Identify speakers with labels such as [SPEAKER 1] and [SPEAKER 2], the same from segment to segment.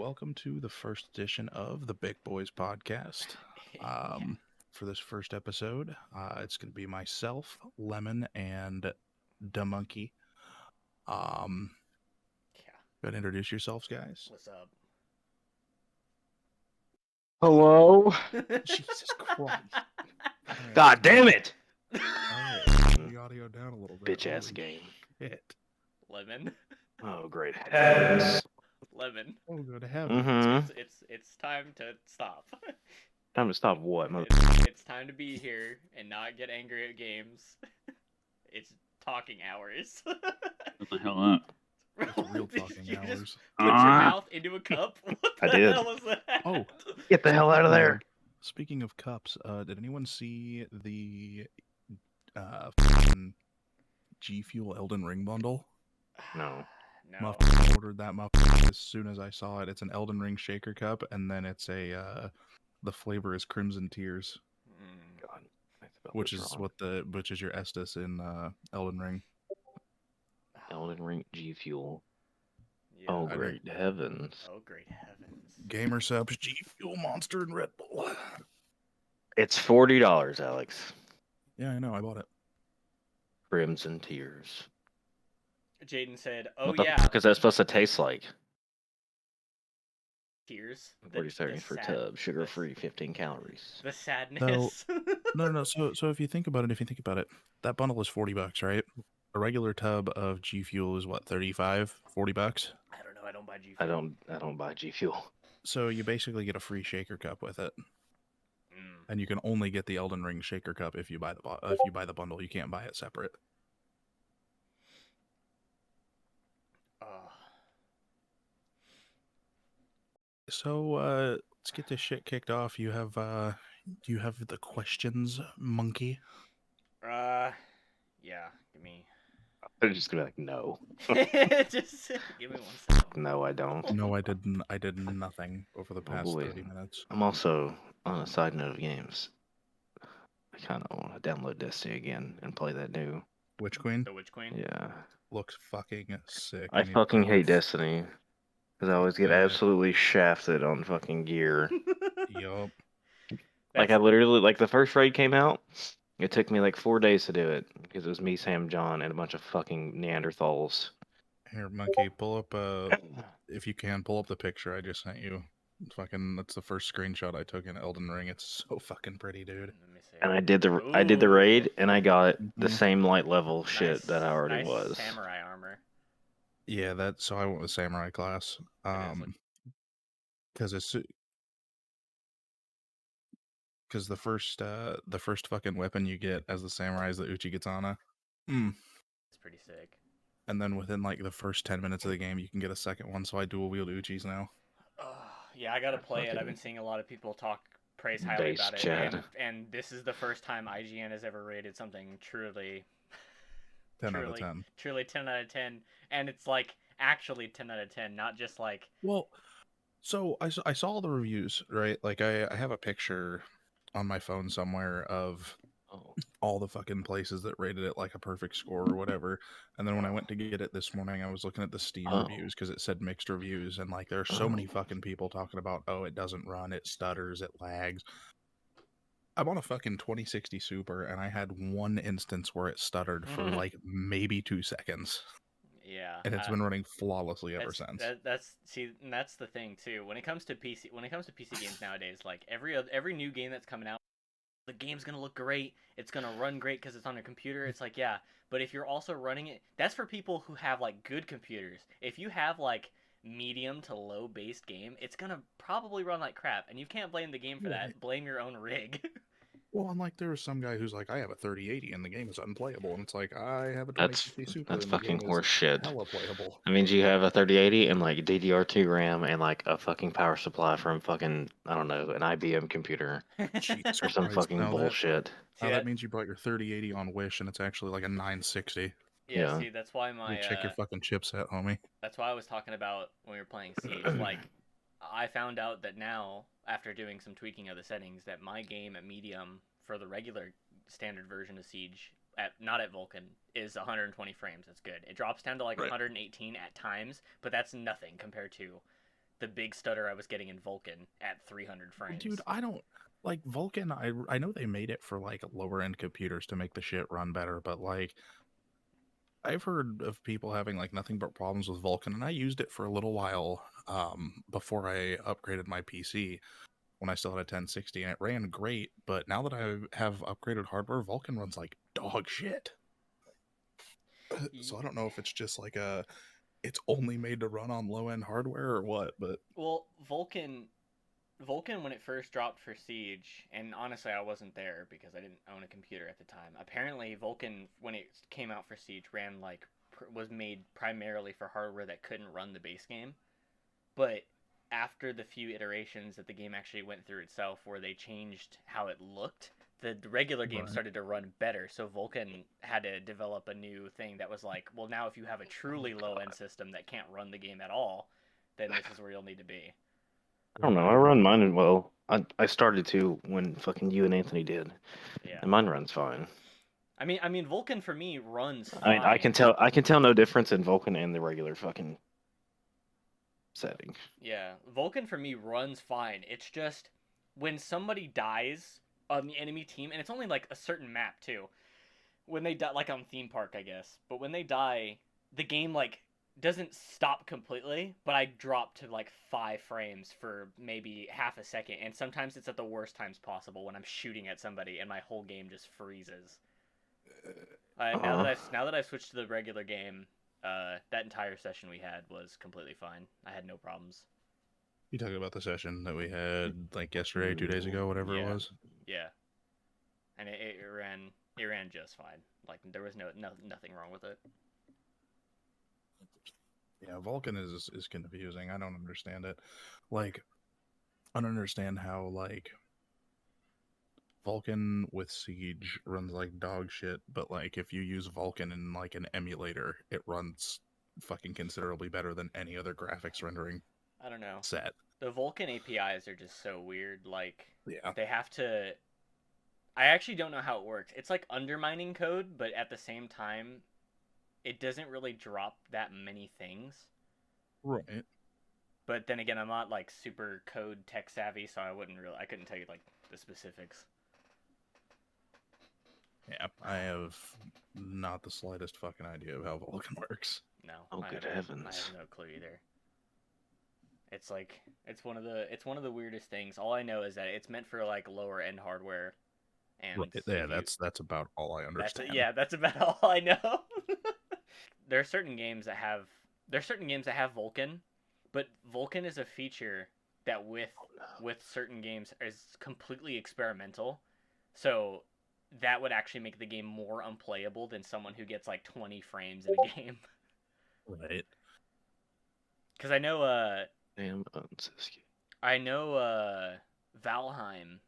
[SPEAKER 1] welcome to the first edition of the BicBois Podcast. For this first episode, it's going to be myself, Lemon, and Da Monkey. Go ahead and introduce yourselves, guys.
[SPEAKER 2] What's up?
[SPEAKER 3] Hello?
[SPEAKER 1] Jesus Christ.
[SPEAKER 3] God damn it!
[SPEAKER 1] Turn the audio down a little bit.
[SPEAKER 3] Bitch ass
[SPEAKER 1] Holy
[SPEAKER 3] game.
[SPEAKER 1] shit.
[SPEAKER 2] Lemon.
[SPEAKER 3] Oh, great heavens.
[SPEAKER 2] Lemon.
[SPEAKER 1] Oh, go to heaven.
[SPEAKER 3] Mm-hmm.
[SPEAKER 2] It's time to stop.
[SPEAKER 3] Time to stop what?
[SPEAKER 2] It's time to be here and not get angry at games. It's talking hours.
[SPEAKER 3] What the hell up?
[SPEAKER 1] It's real talking
[SPEAKER 2] you
[SPEAKER 1] hours.
[SPEAKER 2] Just put your mouth into a cup. What the
[SPEAKER 3] I did.
[SPEAKER 2] hell was that?
[SPEAKER 1] Oh.
[SPEAKER 3] Get the hell out of there.
[SPEAKER 1] Speaking of cups, did anyone see the G Fuel Elden Ring bundle?
[SPEAKER 3] No.
[SPEAKER 2] No.
[SPEAKER 1] I ordered that muffin as soon as I saw it. It's an Elden Ring shaker cup, and then it's the flavor is Crimson Tears,
[SPEAKER 3] God.
[SPEAKER 1] which is your Estus in Elden Ring.
[SPEAKER 3] Elden Ring G Fuel.
[SPEAKER 2] Yeah.
[SPEAKER 3] Oh, great heavens.
[SPEAKER 2] Oh, great heavens.
[SPEAKER 1] Gamer subs, G Fuel, Monster, and Red Bull.
[SPEAKER 3] It's $40, Alex.
[SPEAKER 1] Yeah, I know. I bought it.
[SPEAKER 3] Crimson Tears.
[SPEAKER 2] Jaden said, "Oh
[SPEAKER 3] What the
[SPEAKER 2] yeah."
[SPEAKER 3] fuck is that supposed to taste like?
[SPEAKER 2] Tears.
[SPEAKER 3] 40 seconds per tub, sugar-free, 15 calories.
[SPEAKER 2] The sadness.
[SPEAKER 1] No. So if you think about it, that bundle is $40, right? A regular tub of G Fuel is what, $35, $40?
[SPEAKER 2] I don't know. I don't buy G.
[SPEAKER 3] I don't buy G Fuel.
[SPEAKER 1] So you basically get a free shaker cup with it,
[SPEAKER 2] Mm.
[SPEAKER 1] and you can only get the Elden Ring shaker cup if you buy the bundle. You can't buy it separate. So let's get this shit kicked off. You have do you have the questions, Monkey?
[SPEAKER 2] Yeah. Give me.
[SPEAKER 3] I'm just gonna be like, no.
[SPEAKER 2] Just give me 1 second.
[SPEAKER 3] No, I don't.
[SPEAKER 1] No, I didn't. I did nothing over the past
[SPEAKER 3] boy.
[SPEAKER 1] 30 minutes.
[SPEAKER 3] I'm also, on a side note of games, I kind of want to download Destiny again and play that new.
[SPEAKER 1] Witch Queen
[SPEAKER 2] The Witch Queen.
[SPEAKER 3] Yeah.
[SPEAKER 1] looks fucking sick.
[SPEAKER 3] I fucking hate Destiny. Because I always get absolutely shafted on fucking gear.
[SPEAKER 1] Yup.
[SPEAKER 3] Like, I literally, like, the first raid came out, it took me like 4 days to do it. Because it was me, Sam, John, and a bunch of fucking Neanderthals.
[SPEAKER 1] Here, Monkey, pull up if you can, pull up the picture I just sent you. That's the first screenshot I took in Elden Ring. It's so fucking pretty, dude.
[SPEAKER 2] Let me see.
[SPEAKER 3] And I did the raid, and I got the
[SPEAKER 1] Mhm.
[SPEAKER 3] same light level shit
[SPEAKER 2] Nice-
[SPEAKER 3] that I already
[SPEAKER 2] nice
[SPEAKER 3] was.
[SPEAKER 2] Samurai armor.
[SPEAKER 1] Yeah, so I went with Samurai class. Because the first fucking weapon you get as the samurai is the Uchigatana.
[SPEAKER 2] It's pretty sick.
[SPEAKER 1] And then within like the first 10 minutes of the game, you can get a second one. So I dual wield Uchis now.
[SPEAKER 2] Yeah, I gotta play it. I've been seeing a lot of people praise highly
[SPEAKER 3] Base
[SPEAKER 2] about it,
[SPEAKER 3] chat.
[SPEAKER 2] and this is the first time IGN has ever rated something truly
[SPEAKER 1] 10 out of 10.
[SPEAKER 2] truly 10 out of 10, and it's like actually 10 out of 10, not just like.
[SPEAKER 1] Well, so I saw the reviews, right? Like I have a picture on my phone somewhere of all the fucking places that rated it like a perfect score or whatever. And then when I went to get it this morning, I was looking at the Steam reviews because it said mixed reviews, and like there are so many fucking people talking about, oh, it doesn't run, it stutters, it lags. I'm on a fucking 2060 Super, and I had one instance where it stuttered for like maybe 2 seconds.
[SPEAKER 2] Yeah,
[SPEAKER 1] and it's been running flawlessly ever since.
[SPEAKER 2] That's the thing too. When it comes to PC games nowadays, like every new game that's coming out, the game's gonna look great. It's gonna run great because it's on a computer. It's like, yeah, but if you're also running it, that's for people who have like good computers. If you have like medium to low based game, it's gonna probably run like crap, and you can't blame the game for that. Blame your own rig.
[SPEAKER 1] Well, unlike there was some guy who's like, I have a 3080 and the game is unplayable, and it's like, I have a 2060 Super.
[SPEAKER 3] That's
[SPEAKER 1] and
[SPEAKER 3] fucking
[SPEAKER 1] the game
[SPEAKER 3] horse shit.
[SPEAKER 1] Hella playable.
[SPEAKER 3] I mean, you have a 3080 and like DDR2 RAM and like a fucking power supply from fucking, I don't know, an IBM computer
[SPEAKER 1] Jesus
[SPEAKER 3] or some
[SPEAKER 1] Christ.
[SPEAKER 3] fucking bullshit.
[SPEAKER 1] That means you bought your 3080 on Wish and it's actually like a 960.
[SPEAKER 2] Yeah. See, that's why
[SPEAKER 1] check your fucking chipset, homie.
[SPEAKER 2] That's why I was talking about when we were playing Siege. Like, I found out that now, after doing some tweaking of the settings, that my game at medium for the regular standard version of Siege, not at Vulcan, is 120 frames. That's good. It drops down to like 118 at times, but that's nothing compared to the big stutter I was getting in Vulkan at 300 frames.
[SPEAKER 1] Dude, I don't like Vulkan. I know they made it for like lower end computers to make the shit run better, but like I've heard of people having like nothing but problems with Vulkan, and I used it for a little while before I upgraded my PC when I still had a 1060, and it ran great. But now that I have upgraded hardware, Vulkan runs like dog shit. So I don't know if it's just like it's only made to run on low end hardware or what. But
[SPEAKER 2] well, Vulkan when it first dropped for Siege, and honestly I wasn't there because I didn't own a computer at the time. Apparently Vulkan, when it came out for Siege, ran like was made primarily for hardware that couldn't run the base game. But after the few iterations that the game actually went through itself, where they changed how it looked, the regular game started to run better. So Vulkan had to develop a new thing that was like, well, now if you have a truly low end system that can't run the game at all, then this is where you'll need to be.
[SPEAKER 3] I don't know. I run mine well. I started to when fucking you and Anthony did.
[SPEAKER 2] Yeah.
[SPEAKER 3] And mine runs fine.
[SPEAKER 2] I mean, Vulkan for me runs fine.
[SPEAKER 3] I mean, I can tell no difference in Vulkan and the regular fucking setting.
[SPEAKER 2] Yeah, Vulkan for me runs fine. It's just when somebody dies on the enemy team, and it's only like a certain map too. When they die, like on Theme Park, I guess. But when they die, the game like doesn't stop completely, but I drop to like 5 frames for maybe half a second, and sometimes it's at the worst times possible when I'm shooting at somebody and my whole game just freezes. Now that I've switched to the regular game, that entire session we had was completely fine. I had no problems.
[SPEAKER 1] You talking about the session that we had like yesterday, 2 days ago, whatever it was?
[SPEAKER 2] Yeah, and it ran just fine. Like there was nothing wrong with it.
[SPEAKER 1] Yeah, Vulkan is confusing. I don't understand it. Like, I don't understand how like Vulkan with Siege runs like dog shit, but like if you use Vulkan in like an emulator, it runs fucking considerably better than any other graphics rendering.
[SPEAKER 2] I don't know.
[SPEAKER 1] Set.
[SPEAKER 2] The Vulkan APIs are just so weird. Like,
[SPEAKER 1] yeah,
[SPEAKER 2] they have to. I actually don't know how it works. It's like undermining code, but at the same time, it doesn't really drop that many things.
[SPEAKER 1] Right.
[SPEAKER 2] But then again, I'm not like super code tech savvy, so I couldn't tell you like the specifics.
[SPEAKER 1] Yeah, I have not the slightest fucking idea of how Vulkan works.
[SPEAKER 2] No.
[SPEAKER 3] Oh, good heavens.
[SPEAKER 2] I have no clue either. It's like it's one of the weirdest things. All I know is that it's meant for like lower end hardware. And
[SPEAKER 1] right. Yeah, that's about all I understand.
[SPEAKER 2] That's about all I know. There are certain games that have Vulkan, but Vulkan is a feature that with certain games is completely experimental. So that would actually make the game more unplayable than someone who gets like 20 frames in a game.
[SPEAKER 1] Right.
[SPEAKER 2] Because I know
[SPEAKER 3] Damn Unsiski.
[SPEAKER 2] I know Valheim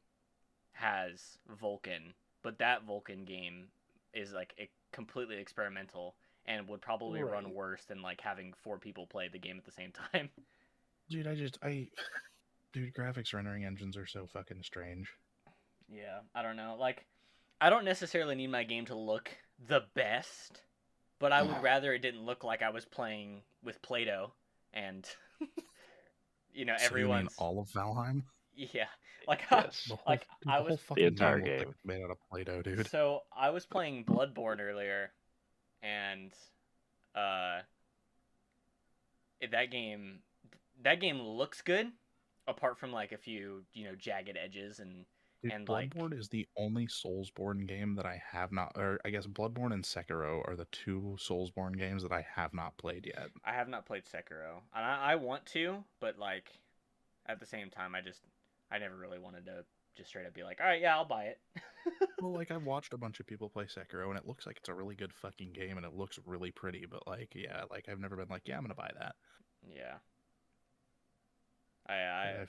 [SPEAKER 2] has Vulkan, but that Vulkan game is like completely experimental and would probably run worse than like having 4 people play the game at the same time.
[SPEAKER 1] Dude, dude, graphics rendering engines are so fucking strange.
[SPEAKER 2] Yeah, I don't know. Like, I don't necessarily need my game to look the best, but I would rather it didn't look like I was playing with Play-Doh and, you know,
[SPEAKER 1] so
[SPEAKER 2] everyone's...
[SPEAKER 1] You mean all of Valheim?
[SPEAKER 2] Yeah. Like,
[SPEAKER 3] yes.
[SPEAKER 2] I was...
[SPEAKER 3] The entire game.
[SPEAKER 1] Made out of Play-Doh, dude.
[SPEAKER 2] So, I was playing Bloodborne earlier, and, that game looks good, apart from, like, a few, you know, jagged edges and...
[SPEAKER 1] Dude,
[SPEAKER 2] and
[SPEAKER 1] Bloodborne is the only Soulsborne game that I have not, or I guess Bloodborne and Sekiro are the 2 Soulsborne games that I have not played yet.
[SPEAKER 2] I have not played Sekiro, and I want to, but like, at the same time, I never really wanted to just straight up be like, all right, yeah, I'll buy it.
[SPEAKER 1] Well, like I've watched a bunch of people play Sekiro, and it looks like it's a really good fucking game, and it looks really pretty. But like, yeah, like I've never been like, yeah, I'm gonna buy that.
[SPEAKER 2] Yeah.
[SPEAKER 1] My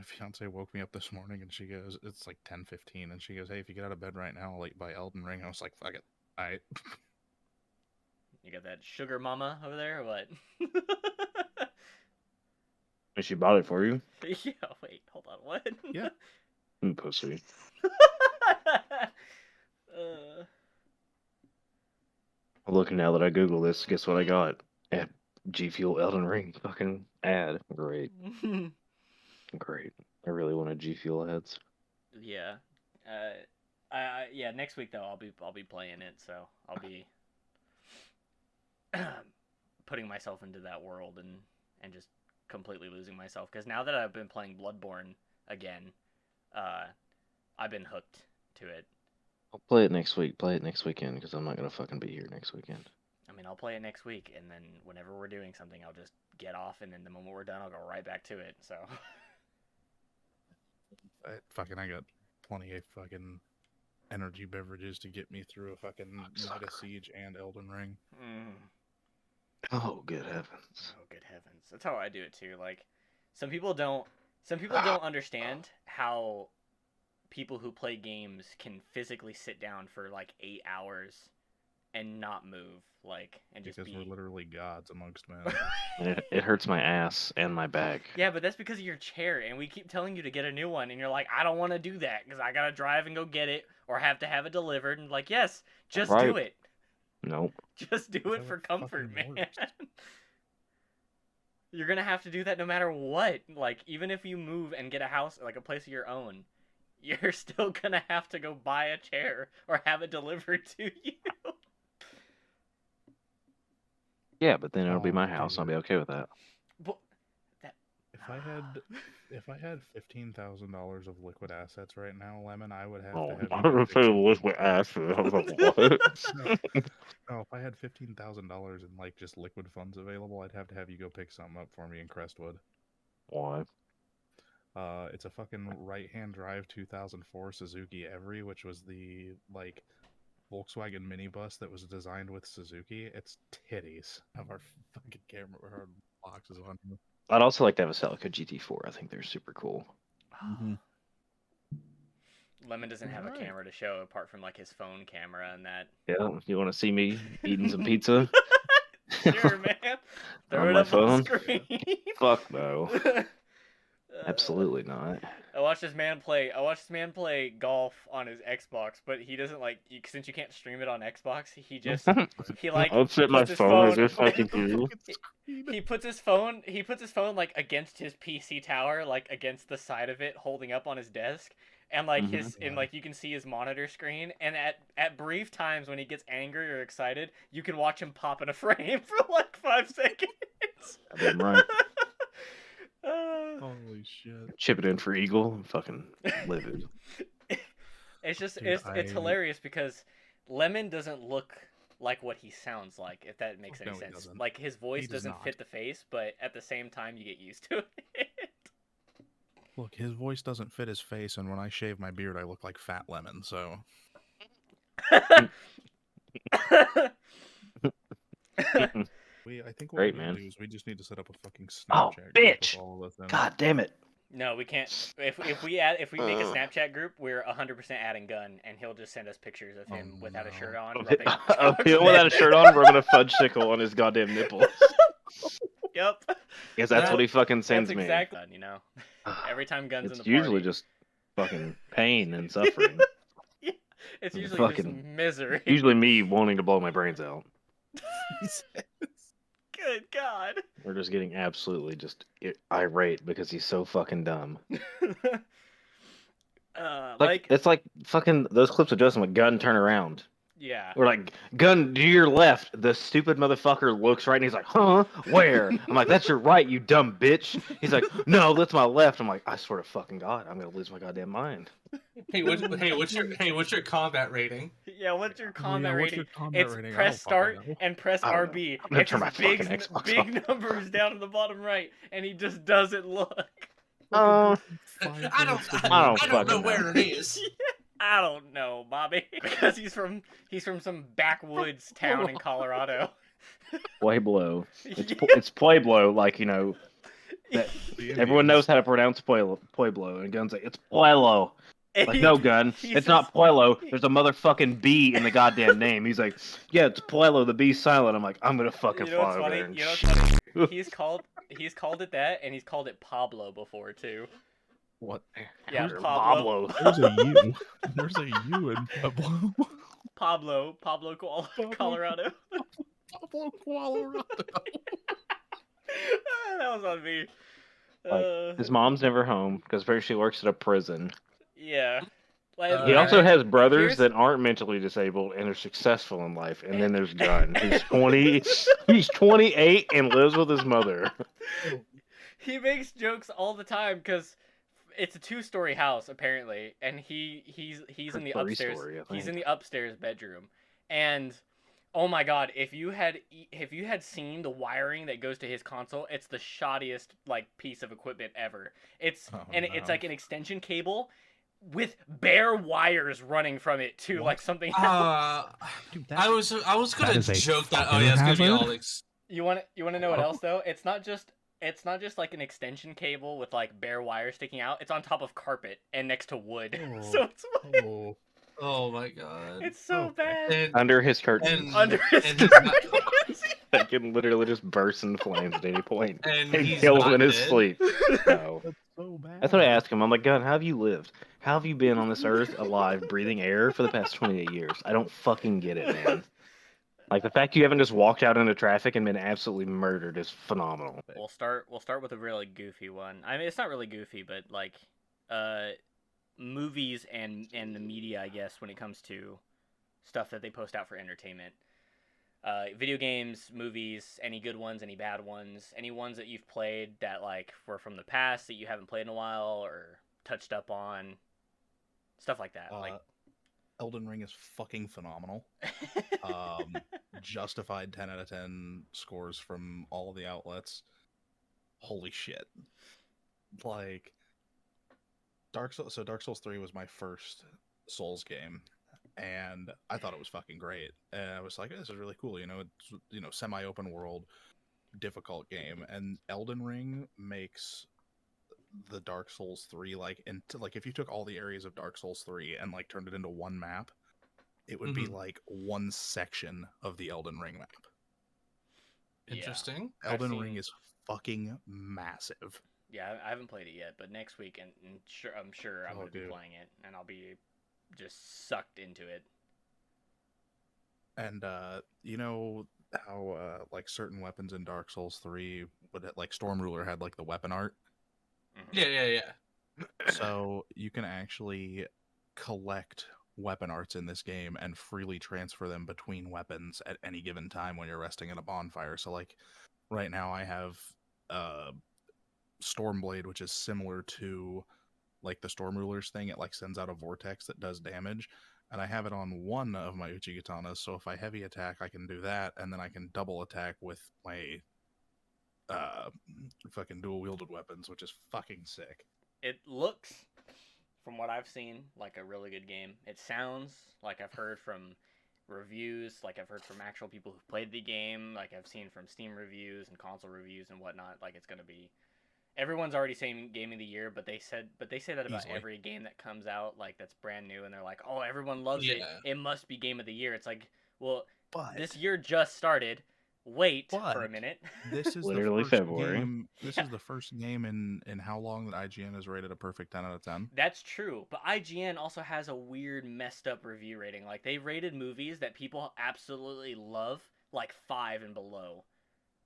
[SPEAKER 1] fiance woke me up this morning and she goes, it's like 10:15, and she goes, hey, if you get out of bed right now, I'll let you buy Elden Ring. I was like, fuck it. Alright.
[SPEAKER 2] You got that sugar mama over there or what?
[SPEAKER 3] And she bought it for you?
[SPEAKER 2] Yeah, wait, hold on, what?
[SPEAKER 1] Yeah.
[SPEAKER 3] Pussy. I'm looking now that I Google this, guess what I got? G Fuel Elden Ring fucking Ad. Great. Great. I really wanted G Fuel ads.
[SPEAKER 2] Yeah. Next week though I'll be playing it, so I'll be putting myself into that world and just completely losing myself, because now that I've been playing Bloodborne again, I've been hooked to it.
[SPEAKER 3] I'll play it next week. Play it next weekend, because I'm not gonna fucking be here next weekend.
[SPEAKER 2] I mean, I'll play it next week, and then whenever we're doing something, I'll just get off, and then the moment we're done, I'll go right back to it. So.
[SPEAKER 1] I got plenty of fucking energy beverages to get me through a fucking Night of Siege and Elden Ring.
[SPEAKER 3] Oh, good heavens.
[SPEAKER 2] Oh, good heavens. That's how I do it too. Like, some people don't understand how people who play games can physically sit down for like 8 hours and not move, like, and just
[SPEAKER 1] because we're literally gods amongst men.
[SPEAKER 3] It hurts my ass and my back.
[SPEAKER 2] Yeah, but that's because of your chair, and we keep telling you to get a new one, and you're like, I don't want to do that because I gotta drive and go get it, or have to have it delivered. And like, yes, just do it.
[SPEAKER 3] Nope.
[SPEAKER 2] Just do it for comfort, man. You're gonna have to do that no matter what. Like, even if you move and get a house, like a place of your own, you're still gonna have to go buy a chair or have it delivered to you.
[SPEAKER 3] Yeah, but then it'll be my house. I'll be okay with that.
[SPEAKER 2] But
[SPEAKER 1] if I had $15,000 of liquid assets right now, Lemon, I would have to have.
[SPEAKER 3] I'm gonna say liquid assets. I was like, what?
[SPEAKER 1] No, if I had $15,000 in like just liquid funds available, I'd have to have you go pick something up for me in Crestwood.
[SPEAKER 3] Why?
[SPEAKER 1] It's a fucking right-hand drive 2004 Suzuki Every, which was the like Volkswagen minibus that was designed with Suzuki. It's titties. Have our fucking camera, our boxes on here.
[SPEAKER 3] I'd also like to have a Celica GT4. I think they're super cool.
[SPEAKER 1] Mm-hmm.
[SPEAKER 2] Lemon doesn't have a camera to show apart from like his phone camera and that.
[SPEAKER 3] Yeah, you want to see me eating some pizza?
[SPEAKER 2] Sure, man. Throw it up on the screen.
[SPEAKER 3] Fuck no. Absolutely not.
[SPEAKER 2] I watched this man play golf on his Xbox, but he doesn't like, since you can't stream it on Xbox,
[SPEAKER 3] I'll set my phone as if I can do.
[SPEAKER 2] He puts his phone like against his PC tower, like against the side of it, holding up on his desk, and like you can see his monitor screen, and at brief times when he gets angry or excited, you can watch him pop in a frame for like 5 seconds.
[SPEAKER 3] I'm right.
[SPEAKER 1] Holy shit.
[SPEAKER 3] Chip it in for Eagle. I'm fucking livid.
[SPEAKER 2] It's just, dude, it's hilarious because Lemon doesn't look like what he sounds like, if that makes any sense. Like, his voice doesn't fit the face, but at the same time, you get used to it.
[SPEAKER 1] Look, his voice doesn't fit his face, and when I shave my beard, I look like Fat Lemon, so... I think what we need to do is we just need to set up a fucking Snapchat group with all of us in.
[SPEAKER 3] God damn it.
[SPEAKER 2] No, we can't. If we make a Snapchat group, we're 100% adding Gun, and he'll just send us pictures of him without a shirt on.
[SPEAKER 3] Without a shirt on, rubbing a fudge sickle on his goddamn nipples.
[SPEAKER 2] Yep.
[SPEAKER 3] Because that's what he fucking sends me.
[SPEAKER 2] Exactly. You know, every time Gun's in the party.
[SPEAKER 3] It's usually just fucking pain and suffering.
[SPEAKER 2] Yeah, it's usually just misery.
[SPEAKER 3] Usually me wanting to blow my brains out.
[SPEAKER 2] Good God.
[SPEAKER 3] We're just getting absolutely just irate because he's so fucking dumb. It's like fucking those clips of Justin with Gun turn around.
[SPEAKER 2] Yeah.
[SPEAKER 3] We're like, Gun, to your left. The stupid motherfucker looks right and he's like, huh? Where? I'm like, that's your right, you dumb bitch. He's like, no, that's my left. I'm like, I swear to fucking God, I'm gonna lose my goddamn mind.
[SPEAKER 4] What's your combat rating?
[SPEAKER 2] Yeah, what's your combat rating? It's press start and press RB.
[SPEAKER 3] I'm gonna turn my fucking Xbox
[SPEAKER 2] big numbers down in the bottom right, and he just doesn't look.
[SPEAKER 4] I don't know where it is.
[SPEAKER 2] I don't know, Bobby, because he's from some backwoods town in Colorado.
[SPEAKER 3] Pueblo. It's Pueblo, like, you know. Everyone knows how to pronounce Pueblo, and Gun's like, it's Pueblo. Like, no, Gun, it's not Pueblo. There's a motherfucking B in the goddamn name. He's like, yeah, it's Pueblo. The B's silent. I'm like, I'm gonna fucking fly over there.
[SPEAKER 2] You know what's funny? He's called it that, and he's called it Pablo before too.
[SPEAKER 3] What?
[SPEAKER 2] Yeah, Pablo.
[SPEAKER 1] There's a U. There's a U in Pueblo.
[SPEAKER 2] Pablo, Colorado.
[SPEAKER 1] Pablo, Colorado.
[SPEAKER 2] That was on me.
[SPEAKER 3] Like, his mom's never home because apparently she works at a prison.
[SPEAKER 2] Yeah.
[SPEAKER 3] He also has brothers
[SPEAKER 2] Here's-
[SPEAKER 3] that aren't mentally disabled and are successful in life. And then there's Gunn, who's 20. He's 28 and lives with his mother.
[SPEAKER 2] He makes jokes all the time because it's a 2-story house apparently, and he's in the upstairs. He's in the upstairs bedroom, and oh my god, if you had seen the wiring that goes to his console, it's the shoddiest like piece of equipment ever. It's like an extension cable with bare wires running from it to like something else.
[SPEAKER 4] Dude, I was gonna joke that it's gonna be all
[SPEAKER 2] You want to know what else though? It's not just like an extension cable with like bare wires sticking out. It's on top of carpet and next to wood. So it's
[SPEAKER 4] oh my god.
[SPEAKER 2] It's so bad.
[SPEAKER 3] And, under his curtains.
[SPEAKER 2] Under his curtains.
[SPEAKER 3] That can literally just burst in flames at any point
[SPEAKER 4] and
[SPEAKER 3] kill him in his sleep. No.
[SPEAKER 1] That's so bad.
[SPEAKER 3] That's what I ask him. I'm like, Gunn, how have you lived? How have you been on this earth alive, breathing air for the past 28 years? I don't fucking get it, man. Like, the fact you haven't just walked out into traffic and been absolutely murdered is phenomenal.
[SPEAKER 2] We'll start with a really goofy one. I mean, it's not really goofy, but like movies and the media, I guess, when it comes to stuff that they post out for entertainment. Video games, movies, any good ones, any bad ones, any ones that you've played that like were from the past that you haven't played in a while or touched up on, stuff like that. Like
[SPEAKER 1] Elden Ring is fucking phenomenal. Justified 10 out of 10 scores from all the outlets. Holy shit. Like, Dark Souls 3 was my first Souls game, and I thought it was fucking great. And I was like, this is really cool, it's, semi-open world, difficult game. And Elden Ring makes the Dark Souls 3, if you took all the areas of Dark Souls 3 and, turned it into one map, it would be, one section of the Elden Ring map.
[SPEAKER 4] Interesting.
[SPEAKER 1] Yeah. Elden Ring is fucking massive.
[SPEAKER 2] Yeah, I haven't played it yet, but next week, and I'm sure I'm going to be playing it, and I'll be just sucked into it.
[SPEAKER 1] And, you know how, certain weapons in Dark Souls 3, Storm Ruler had, the weapon art?
[SPEAKER 4] Yeah.
[SPEAKER 1] So, you can actually collect weapon arts in this game and freely transfer them between weapons at any given time when you're resting at a bonfire. So, right now I have, Stormblade, which is similar to the Storm Ruler's thing. It sends out a vortex that does damage, and I have it on one of my Uchigatanas, so if I heavy attack I can do that, and then I can double attack with my fucking dual wielded weapons, which is fucking sick.
[SPEAKER 2] It looks, from what I've seen, like a really good game. It sounds like I've heard from reviews, I've heard from actual people who've played the game, I've seen from Steam reviews and console reviews and whatnot. It's gonna be, everyone's already saying Game of the Year, but they say that about every game that comes out, that's brand new, and they're like, oh, everyone loves it. It must be Game of the Year. It's like, well, this year just started. Wait for a minute.
[SPEAKER 1] This is
[SPEAKER 3] literally February.
[SPEAKER 1] This is the first game in how long that IGN has rated a perfect 10 out of 10.
[SPEAKER 2] That's true, but IGN also has a weird, messed up review rating. They rated movies that people absolutely love 5 and below.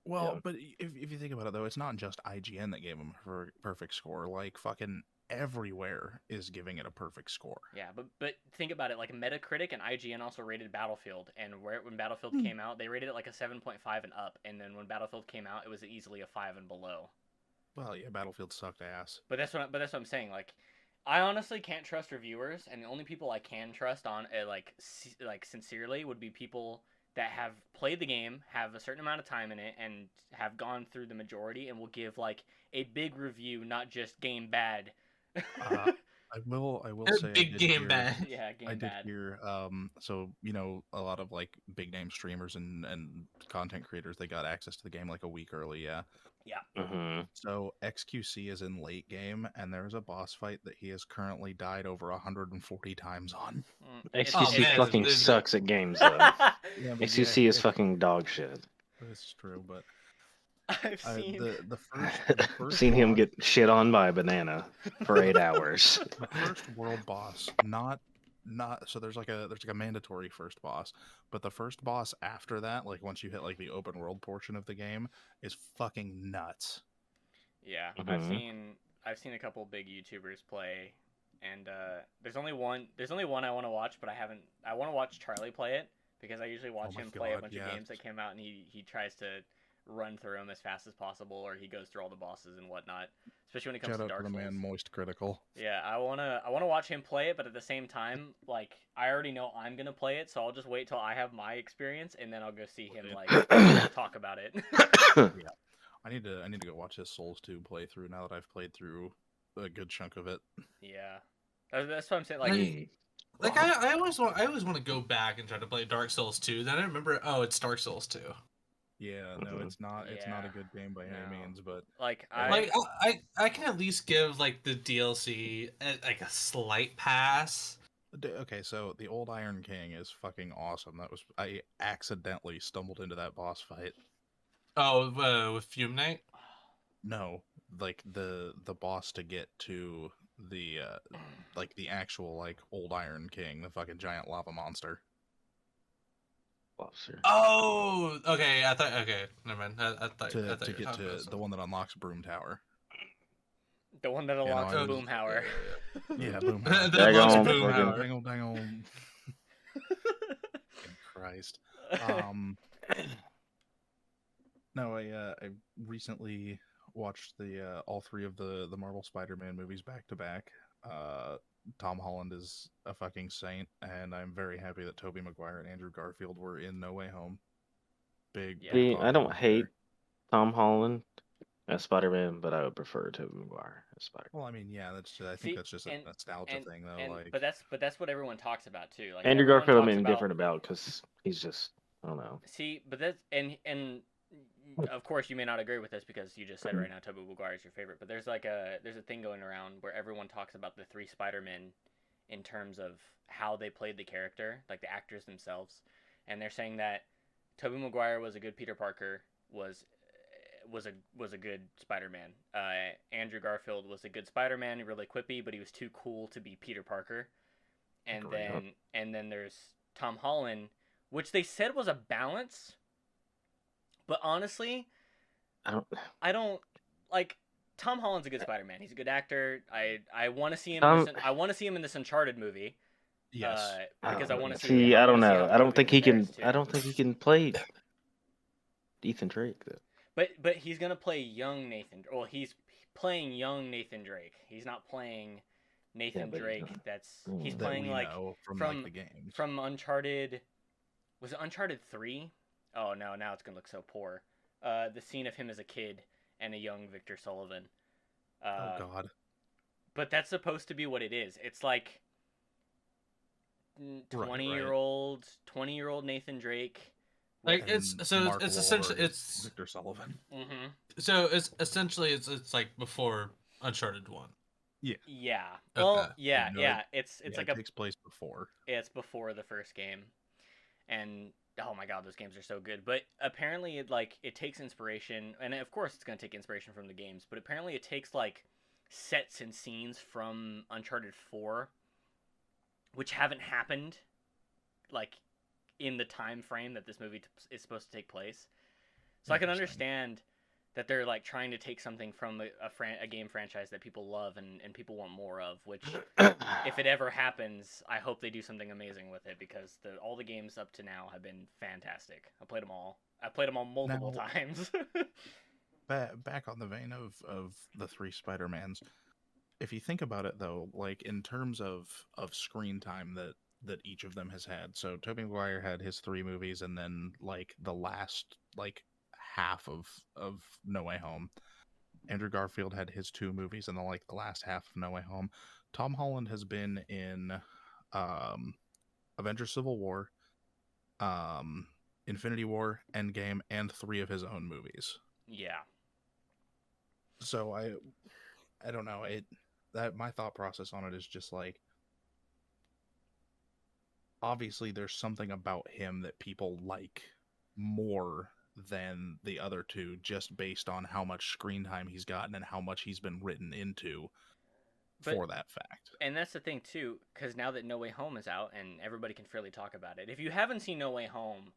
[SPEAKER 1] Well, yeah. But if you think about it, though, it's not just IGN that gave him a perfect score. Fucking everywhere is giving it a perfect score.
[SPEAKER 2] Yeah, but think about it. Metacritic and IGN also rated Battlefield, and when Battlefield came out, they rated it a 7.5 and up, and then when Battlefield came out, it was easily a 5 and below.
[SPEAKER 1] Well, yeah, Battlefield sucked ass.
[SPEAKER 2] But that's what I'm saying. I honestly can't trust reviewers, and the only people I can trust on sincerely would be people that have played the game, have a certain amount of time in it, and have gone through the majority, and will give a big review, not just game bad.
[SPEAKER 1] I will say
[SPEAKER 4] big game bad.
[SPEAKER 2] Yeah, game
[SPEAKER 1] bad.
[SPEAKER 2] I did
[SPEAKER 1] hear so a lot of big name streamers and content creators, they got access to the game a week early. Yeah.
[SPEAKER 3] Mm-hmm.
[SPEAKER 1] So XQC is in late game, and there's a boss fight that he has currently died over 140 times on.
[SPEAKER 3] XQC fucking sucks at games, though. XQC is fucking dog shit.
[SPEAKER 1] That's true, but
[SPEAKER 2] I've seen
[SPEAKER 1] the first
[SPEAKER 3] seen him
[SPEAKER 1] boss,
[SPEAKER 3] get shit on by a banana for 8 hours.
[SPEAKER 1] The first world boss, not not so there's like a mandatory first boss, but the first boss after that, like once you hit like the open world portion of the game, is fucking nuts.
[SPEAKER 2] Yeah,
[SPEAKER 3] Mhm.
[SPEAKER 2] I've seen a couple big YouTubers play, and there's only one I want to watch, but I want to watch Charlie play it because I usually
[SPEAKER 1] Oh
[SPEAKER 2] watch
[SPEAKER 1] my
[SPEAKER 2] him play a
[SPEAKER 1] god,
[SPEAKER 2] bunch of
[SPEAKER 1] yeah.
[SPEAKER 2] games that came out, and he tries to run through them as fast as possible, or he goes through all the bosses and whatnot. Especially when it comes
[SPEAKER 1] Shout
[SPEAKER 2] to
[SPEAKER 1] out to
[SPEAKER 2] Dark
[SPEAKER 1] the
[SPEAKER 2] Souls.
[SPEAKER 1] man Moist Critical.
[SPEAKER 2] Yeah, I wanna watch him play it, but at the same time, like I already know I'm gonna play it, so I'll just wait till I have my experience, and then I'll go see him like talk about it.
[SPEAKER 1] Yeah. I need to go watch his Souls 2 playthrough now that I've played through a good chunk of it.
[SPEAKER 2] Yeah, that's what I'm saying. Like,
[SPEAKER 4] I always want to go back and try to play Dark Souls 2. Then I remember, oh, it's Dark Souls 2.
[SPEAKER 1] Yeah, no, it's not
[SPEAKER 2] Yeah,
[SPEAKER 1] a good game by any
[SPEAKER 2] no.
[SPEAKER 1] means, but
[SPEAKER 2] Like
[SPEAKER 4] Like I can at least give like the DLC like a slight pass.
[SPEAKER 1] okay, so the Old Iron King is fucking awesome. I accidentally stumbled into that boss fight.
[SPEAKER 4] Oh, with Fume Knight.
[SPEAKER 1] No, like the boss to get to the like the actual like Old Iron King, the fucking giant lava monster.
[SPEAKER 3] Lobster.
[SPEAKER 4] Oh, okay. Okay, never mind. I thought
[SPEAKER 1] To
[SPEAKER 4] you were
[SPEAKER 1] get
[SPEAKER 4] talking
[SPEAKER 1] to
[SPEAKER 4] about
[SPEAKER 1] the
[SPEAKER 4] something.
[SPEAKER 1] one that unlocks Broom Tower.
[SPEAKER 2] the one that
[SPEAKER 1] You know,
[SPEAKER 2] unlocks
[SPEAKER 1] I was-
[SPEAKER 2] Boomhauer.
[SPEAKER 1] Yeah, Boom.
[SPEAKER 4] The
[SPEAKER 3] Daggone
[SPEAKER 4] most
[SPEAKER 3] fucking-
[SPEAKER 4] Boom Hour.
[SPEAKER 1] Dang Christ. No, I recently watched the all three of the Marvel Spider-Man movies back to back. Tom Holland is a fucking saint, and I'm very happy that Tobey Maguire and Andrew Garfield were in No Way Home. Big.
[SPEAKER 2] Yeah.
[SPEAKER 3] See, I
[SPEAKER 1] positive
[SPEAKER 3] don't
[SPEAKER 1] there.
[SPEAKER 3] hate Tom Holland as Spider-Man, but I would prefer Tobey Maguire as Spider-Man.
[SPEAKER 1] Well, I mean, yeah, I think
[SPEAKER 2] See,
[SPEAKER 1] that's just a nostalgia thing, though. Like,
[SPEAKER 2] but that's what everyone talks about too. Like
[SPEAKER 3] Andrew
[SPEAKER 2] everyone
[SPEAKER 3] Garfield I'm
[SPEAKER 2] talks
[SPEAKER 3] indifferent about because he's just, I don't know.
[SPEAKER 2] See, but that's and of course you may not agree with this because you just said right now Tobey Maguire is your favorite. But there's a thing going around where everyone talks about the three Spider-Men in terms of how they played the character, like the actors themselves, and they're saying that Tobey Maguire was a good Peter Parker, was a good Spider-Man. Andrew Garfield was a good Spider-Man, really quippy, but he was too cool to be Peter Parker. And
[SPEAKER 1] Agreed.
[SPEAKER 2] then there's Tom Holland, which they said was a balance. But honestly, I don't like Tom Holland's a good Spider-Man. He's a good actor. I want to see him. I want to see him in this Uncharted movie.
[SPEAKER 1] yes,
[SPEAKER 2] Because I want to
[SPEAKER 3] see. I don't know. I don't think he can.
[SPEAKER 2] Too.
[SPEAKER 3] I don't think he can play Ethan Drake though.
[SPEAKER 2] But he's gonna play young Nathan. Well, he's playing young Nathan Drake. He's not playing Nathan Drake. He's
[SPEAKER 1] that
[SPEAKER 2] playing
[SPEAKER 1] we
[SPEAKER 2] like
[SPEAKER 1] know from like, the games.
[SPEAKER 2] from Uncharted. Was it Uncharted 3? Oh no, now it's gonna look so poor. The scene of him as a kid and a young Victor Sullivan.
[SPEAKER 1] Oh God.
[SPEAKER 2] But that's supposed to be what it is. It's like 20-year-old Nathan Drake.
[SPEAKER 4] Like
[SPEAKER 1] And
[SPEAKER 4] it's
[SPEAKER 1] Mark
[SPEAKER 4] essentially
[SPEAKER 1] Wahlberg
[SPEAKER 4] it's
[SPEAKER 1] Victor Sullivan.
[SPEAKER 2] Mm-hmm.
[SPEAKER 4] so it's essentially it's like before Uncharted 1.
[SPEAKER 2] Yeah.
[SPEAKER 4] Okay.
[SPEAKER 2] Well, yeah,
[SPEAKER 1] No,
[SPEAKER 2] yeah. It's
[SPEAKER 1] Yeah,
[SPEAKER 2] like
[SPEAKER 1] it takes place before.
[SPEAKER 2] it's before the first game, and oh my god, those games are so good. But apparently, it takes inspiration, and of course, it's gonna take inspiration from the games. But apparently, it takes like sets and scenes from Uncharted 4, which haven't happened, like in the time frame that this movie is supposed to take place. So I can understand that they're like trying to take something from a game franchise that people love and people want more of, which if it ever happens, I hope they do something amazing with it because all the games up to now have been fantastic. I played them all multiple times.
[SPEAKER 1] Back on the vein of the three Spider-Mans, if you think about it though, like in terms of screen time that each of them has had. So Tobey Maguire had his 3 movies, and then like the last like half of No Way Home. Andrew Garfield had his 2 movies, and then like the last half of No Way Home. Tom Holland has been in Avengers Civil War, Infinity War, Endgame, and 3 of his own movies.
[SPEAKER 2] Yeah.
[SPEAKER 1] So I don't know, that my thought process on it is just like, obviously there's something about him that people like more than the other 2, just based on how much screen time he's gotten and how much he's been written into. for that fact.
[SPEAKER 2] And that's the thing too, because now that No Way Home is out and everybody can freely talk about it. If you haven't seen No Way Home,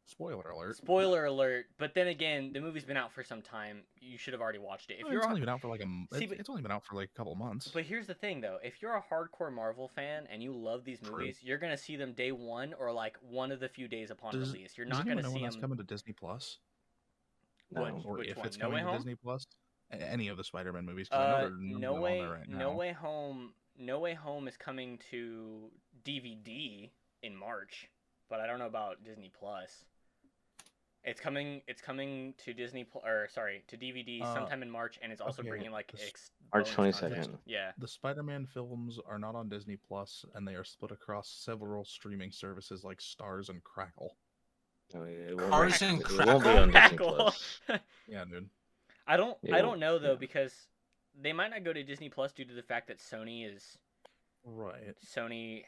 [SPEAKER 1] Spoiler alert.
[SPEAKER 2] Spoiler alert. But then again, the movie's been out for some time. You should have already watched it. If
[SPEAKER 1] it's only been out for like it's only been out for like a couple months.
[SPEAKER 2] But here's the thing, though. If you're a hardcore Marvel fan and you love these movies, you're gonna see them day one or like one of the few days upon release. You're not gonna see them.
[SPEAKER 1] That's coming to Disney Plus.
[SPEAKER 2] No.
[SPEAKER 1] Or
[SPEAKER 2] Which
[SPEAKER 1] if
[SPEAKER 2] one?
[SPEAKER 1] it's
[SPEAKER 2] No
[SPEAKER 1] coming
[SPEAKER 2] Way
[SPEAKER 1] to
[SPEAKER 2] Home?
[SPEAKER 1] Disney Plus, any of the Spider-Man movies. No
[SPEAKER 2] Way Home. No Way Home is coming to DVD in March, but I don't know about Disney Plus. It's coming to to DVD sometime in March, and it's also bringing like
[SPEAKER 3] March 22nd.
[SPEAKER 2] Yeah.
[SPEAKER 1] The Spider-Man films are not on Disney Plus, and they are split across several streaming services like Stars and Crackle.
[SPEAKER 3] Oh, yeah,
[SPEAKER 4] it won't
[SPEAKER 3] be on Disney Plus.
[SPEAKER 1] Yeah, dude.
[SPEAKER 2] I don't know though, because they might not go to Disney Plus due to the fact that Sony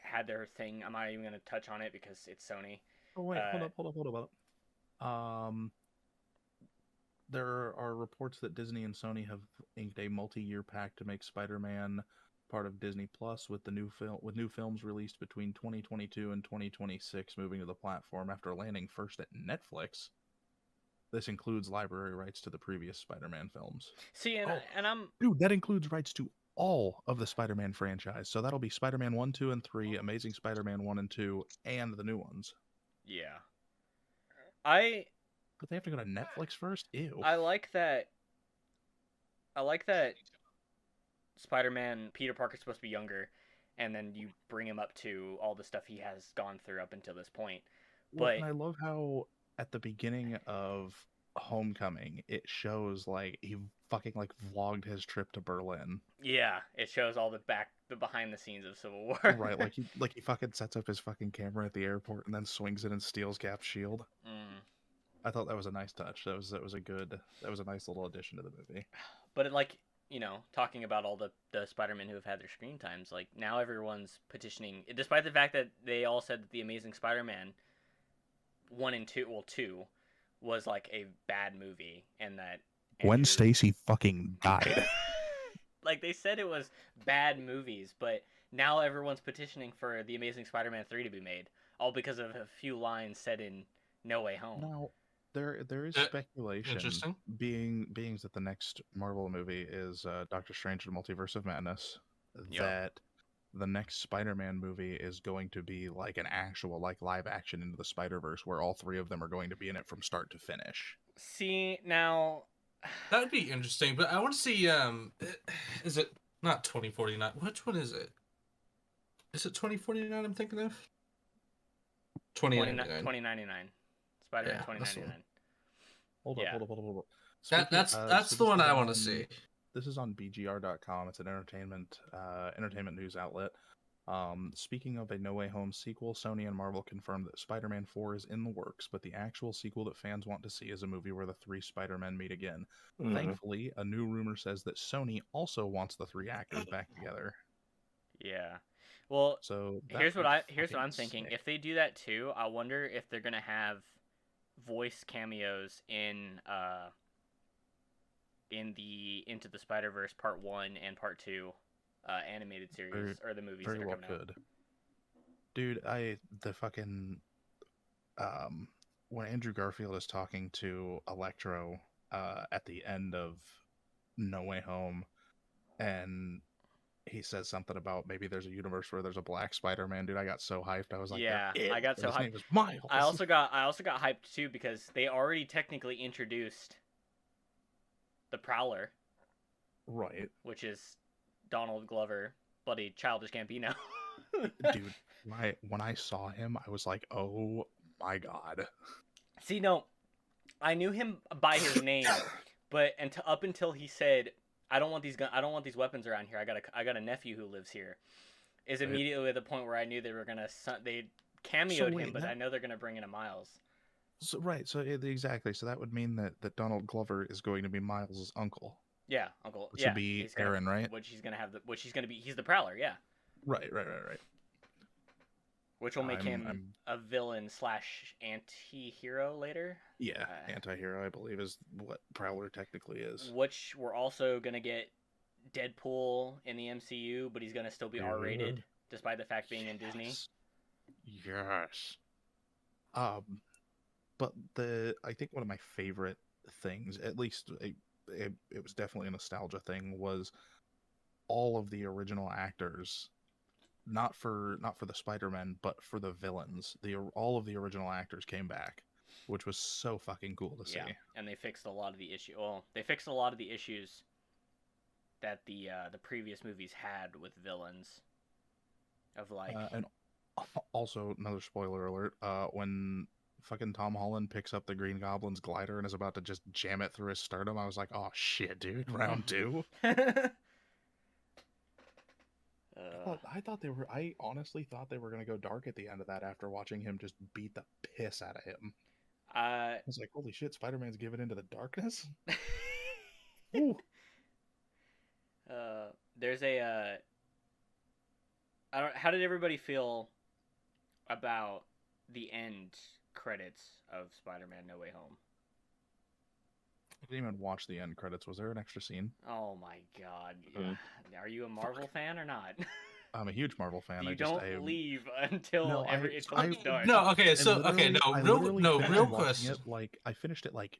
[SPEAKER 2] had their thing. I'm not even gonna touch on it because it's Sony.
[SPEAKER 1] Oh wait, hold up. There are reports that Disney and Sony have inked a multi-year pact to make Spider-Man part of Disney Plus, with new films released between 2022 and 2026 moving to the platform after landing first at Netflix. This includes library rights to the previous Spider-Man films.
[SPEAKER 2] See,
[SPEAKER 1] that includes rights to all of the Spider-Man franchise. So that'll be Spider-Man 1, 2, and 3, Amazing Spider-Man 1 and 2, and the new ones.
[SPEAKER 2] Yeah.
[SPEAKER 1] But they have to go to Netflix first? Ew.
[SPEAKER 2] I like that Spider-Man, Peter Parker's supposed to be younger, and then you bring him up to all the stuff he has gone through up until this point. But
[SPEAKER 1] and I love how at the beginning of Homecoming, it shows like he fucking like vlogged his trip to Berlin.
[SPEAKER 2] Yeah, it shows all the behind the scenes of Civil War.
[SPEAKER 1] Right, like he fucking sets up his fucking camera at the airport and then swings it and steals Cap's shield. I thought that was a nice touch. That was a nice little addition to the movie.
[SPEAKER 2] But talking about all the Spider-Men who have had their screen times, like now everyone's petitioning, despite the fact that they all said that the Amazing Spider-Man 1 and 2 was like a bad movie, and that
[SPEAKER 1] Gwen Stacy fucking died.
[SPEAKER 2] Like they said it was bad movies, but now everyone's petitioning for the Amazing Spider-Man 3 to be made, all because of a few lines said in No Way Home.
[SPEAKER 1] Now, there is speculation being that the next Marvel movie is Doctor Strange and the Multiverse of Madness.
[SPEAKER 2] Yep.
[SPEAKER 1] That the next Spider-Man movie is going to be like an actual like live action Into the Spider-Verse, where all three of them are going to be in it from start to finish.
[SPEAKER 2] See, now
[SPEAKER 4] that would be interesting, but I want to see is it not 2049? Which one is it? Is it 2049 I'm thinking of?
[SPEAKER 2] 2099. Spider-Man 2099.
[SPEAKER 1] Hold up.
[SPEAKER 4] That's the one I want to see.
[SPEAKER 1] This is on BGR.com. It's an entertainment news outlet. Speaking of a No Way Home sequel, Sony and Marvel confirmed that Spider-Man 4 is in the works, but the actual sequel that fans want to see is a movie where the three Spider-Men meet again. Mm-hmm. Thankfully, a new rumor says that Sony also wants the three actors back together.
[SPEAKER 2] Yeah. Well,
[SPEAKER 1] so
[SPEAKER 2] here's what I'm thinking. If they do that too, I wonder if they're gonna have voice cameos in the Into the Spider-Verse Part 1 and Part 2 animated series or the movies that are coming out.
[SPEAKER 1] Dude, when Andrew Garfield is talking to Electro at the end of No Way Home, and he says something about maybe there's a universe where there's a black Spider-Man. Dude, I got so hyped. I was like,
[SPEAKER 2] yeah, I got so hyped. His name
[SPEAKER 1] is Miles.
[SPEAKER 2] I also got hyped too because they already technically introduced the Prowler,
[SPEAKER 1] right?
[SPEAKER 2] Which is Donald Glover, bloody Childish Gambino.
[SPEAKER 1] Dude, when I saw him, I was like, oh my god.
[SPEAKER 2] See, no, I knew him by his name, but up until he said, I don't want these weapons around here. I got a nephew who lives here. Is immediately at the point where I knew they cameoed him, but I know they're gonna bring in a Miles.
[SPEAKER 1] So exactly. So that would mean that Donald Glover is going to be Miles' uncle.
[SPEAKER 2] Yeah, uncle.
[SPEAKER 1] Which would be Aaron, right?
[SPEAKER 2] He's the Prowler. Yeah.
[SPEAKER 1] Right.
[SPEAKER 2] Which will make him a villain / anti-hero later.
[SPEAKER 1] Yeah, anti-hero, I believe, is what Prowler technically is.
[SPEAKER 2] Which we're also going to get Deadpool in the MCU, but he's gonna still be R-rated, despite the fact being in Disney.
[SPEAKER 1] Yes. But I think one of my favorite things, at least it was definitely a nostalgia thing, was all of the original actors, not for the Spider-Man, but for the villains. All of the original actors came back, which was so fucking cool to see.
[SPEAKER 2] Yeah, and they fixed a lot of the issue. Well, they fixed a lot of the issues that the previous movies had with villains. Of like,
[SPEAKER 1] and also another spoiler alert: when fucking Tom Holland picks up the Green Goblin's glider and is about to just jam it through his sternum, I was like, "Oh shit, dude! Round 2." I honestly thought they were gonna go dark at the end of that after watching him just beat the piss out of him. I was like, "Holy shit! Spider-Man's giving into the darkness." Ooh.
[SPEAKER 2] There's a. How did everybody feel about the end credits of Spider-Man: No Way Home?
[SPEAKER 1] I didn't even watch the end credits. Was there an extra scene?
[SPEAKER 2] Oh my god! Are you a Marvel fan or not?
[SPEAKER 1] I'm a huge Marvel fan.
[SPEAKER 2] You don't leave until it's done.
[SPEAKER 4] No, okay, so real question.
[SPEAKER 1] I finished it like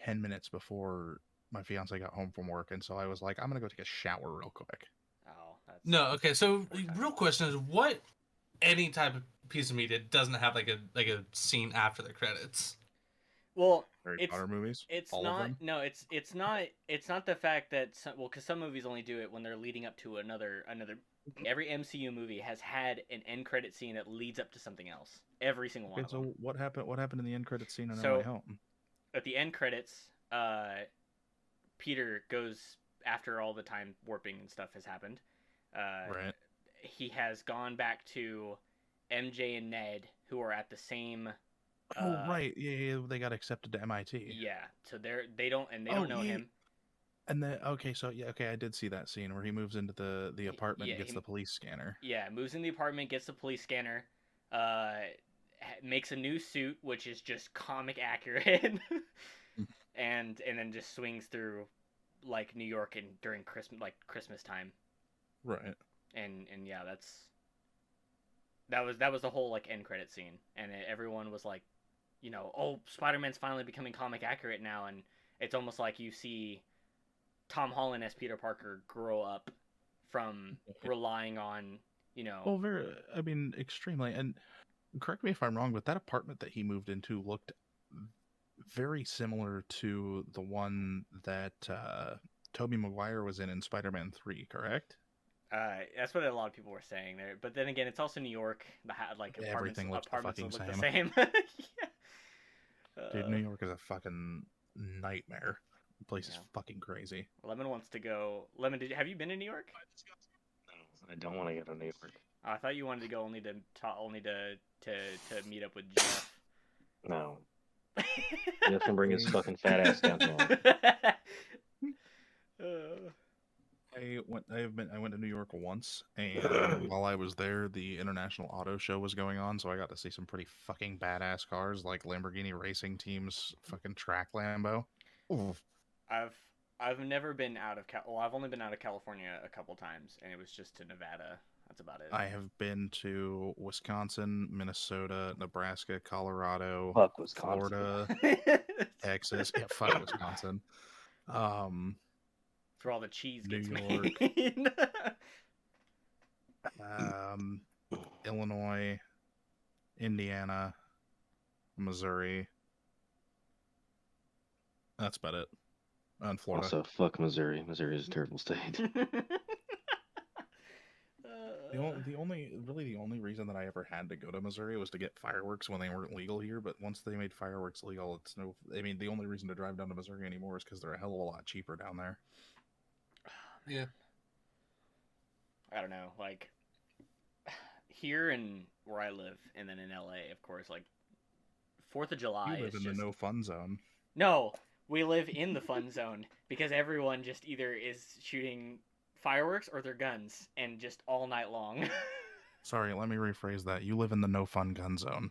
[SPEAKER 1] 10 minutes before my fiance got home from work, and so I was like, I'm gonna go take a shower real quick.
[SPEAKER 2] Oh, that's
[SPEAKER 4] no, okay. So real question is, what any type of piece of media doesn't have like a scene after the credits?
[SPEAKER 2] Well,
[SPEAKER 1] Harry Potter movies.
[SPEAKER 2] It's not. No, it's not. It's not the fact that because some movies only do it when they're leading up to another. Every MCU movie has had an end credit scene that leads up to something else. Every single one of them.
[SPEAKER 1] So what happened? What happened in the end credit scene on No Way Home?
[SPEAKER 2] At the end credits, Peter goes after all the time warping and stuff has happened.
[SPEAKER 1] Right.
[SPEAKER 2] He has gone back to MJ and Ned, who are at the same.
[SPEAKER 1] Right. Yeah, they got accepted to MIT.
[SPEAKER 2] Yeah. So they don't know him.
[SPEAKER 1] And then I did see that scene where he moves into the apartment and gets the police scanner.
[SPEAKER 2] Yeah, moves in the apartment, gets the police scanner, makes a new suit, which is just comic accurate, and then just swings through like New York and during Christmas time.
[SPEAKER 1] Right.
[SPEAKER 2] And yeah, that was the whole like end credit scene, and everyone was like, oh, Spider-Man's finally becoming comic accurate now, and it's almost like you see Tom Holland as Peter Parker grow up from relying on,
[SPEAKER 1] Well, extremely. And correct me if I'm wrong, but that apartment that he moved into looked very similar to the one that Tobey Maguire was in Spider-Man 3, correct?
[SPEAKER 2] That's what a lot of people were saying there. But then again, it's also New York.
[SPEAKER 1] Everything looks
[SPEAKER 2] the same.
[SPEAKER 1] Dude, New York is a fucking nightmare. The place is fucking crazy.
[SPEAKER 2] Lemon wants to go. Lemon, have you been to New York?
[SPEAKER 3] No, I don't want to go to New York.
[SPEAKER 2] I thought you wanted to go only to meet up with Jeff.
[SPEAKER 3] No. Jeff can bring his fucking fat ass downtown.
[SPEAKER 1] I went to New York once, and while I was there, the International Auto Show was going on, so I got to see some pretty fucking badass cars, like Lamborghini Racing Team's fucking track Lambo. Oof.
[SPEAKER 2] I've never been out of I've only been out of California a couple times, and it was just to Nevada. That's about it.
[SPEAKER 1] I have been to Wisconsin, Minnesota, Nebraska, Colorado,
[SPEAKER 3] fuck Wisconsin.
[SPEAKER 1] Florida, Texas. Yeah, fuck Wisconsin.
[SPEAKER 2] For all the cheese
[SPEAKER 1] New
[SPEAKER 2] gets
[SPEAKER 1] York,
[SPEAKER 2] made.
[SPEAKER 1] Illinois, Indiana, Missouri. That's about it. And Florida.
[SPEAKER 3] Also, fuck Missouri. Missouri is a terrible state.
[SPEAKER 1] The only reason that I ever had to go to Missouri was to get fireworks when they weren't legal here. But once they made fireworks legal, the only reason to drive down to Missouri anymore is because they're a hell of a lot cheaper down there.
[SPEAKER 4] Yeah.
[SPEAKER 2] I don't know, like here and where I live, and then in LA, of course, like 4th of July.
[SPEAKER 1] You live in the no fun zone.
[SPEAKER 2] No, we live in the fun zone because everyone just either is shooting fireworks or their guns, and just all night long.
[SPEAKER 1] Sorry, let me rephrase that. You live in the no fun gun zone.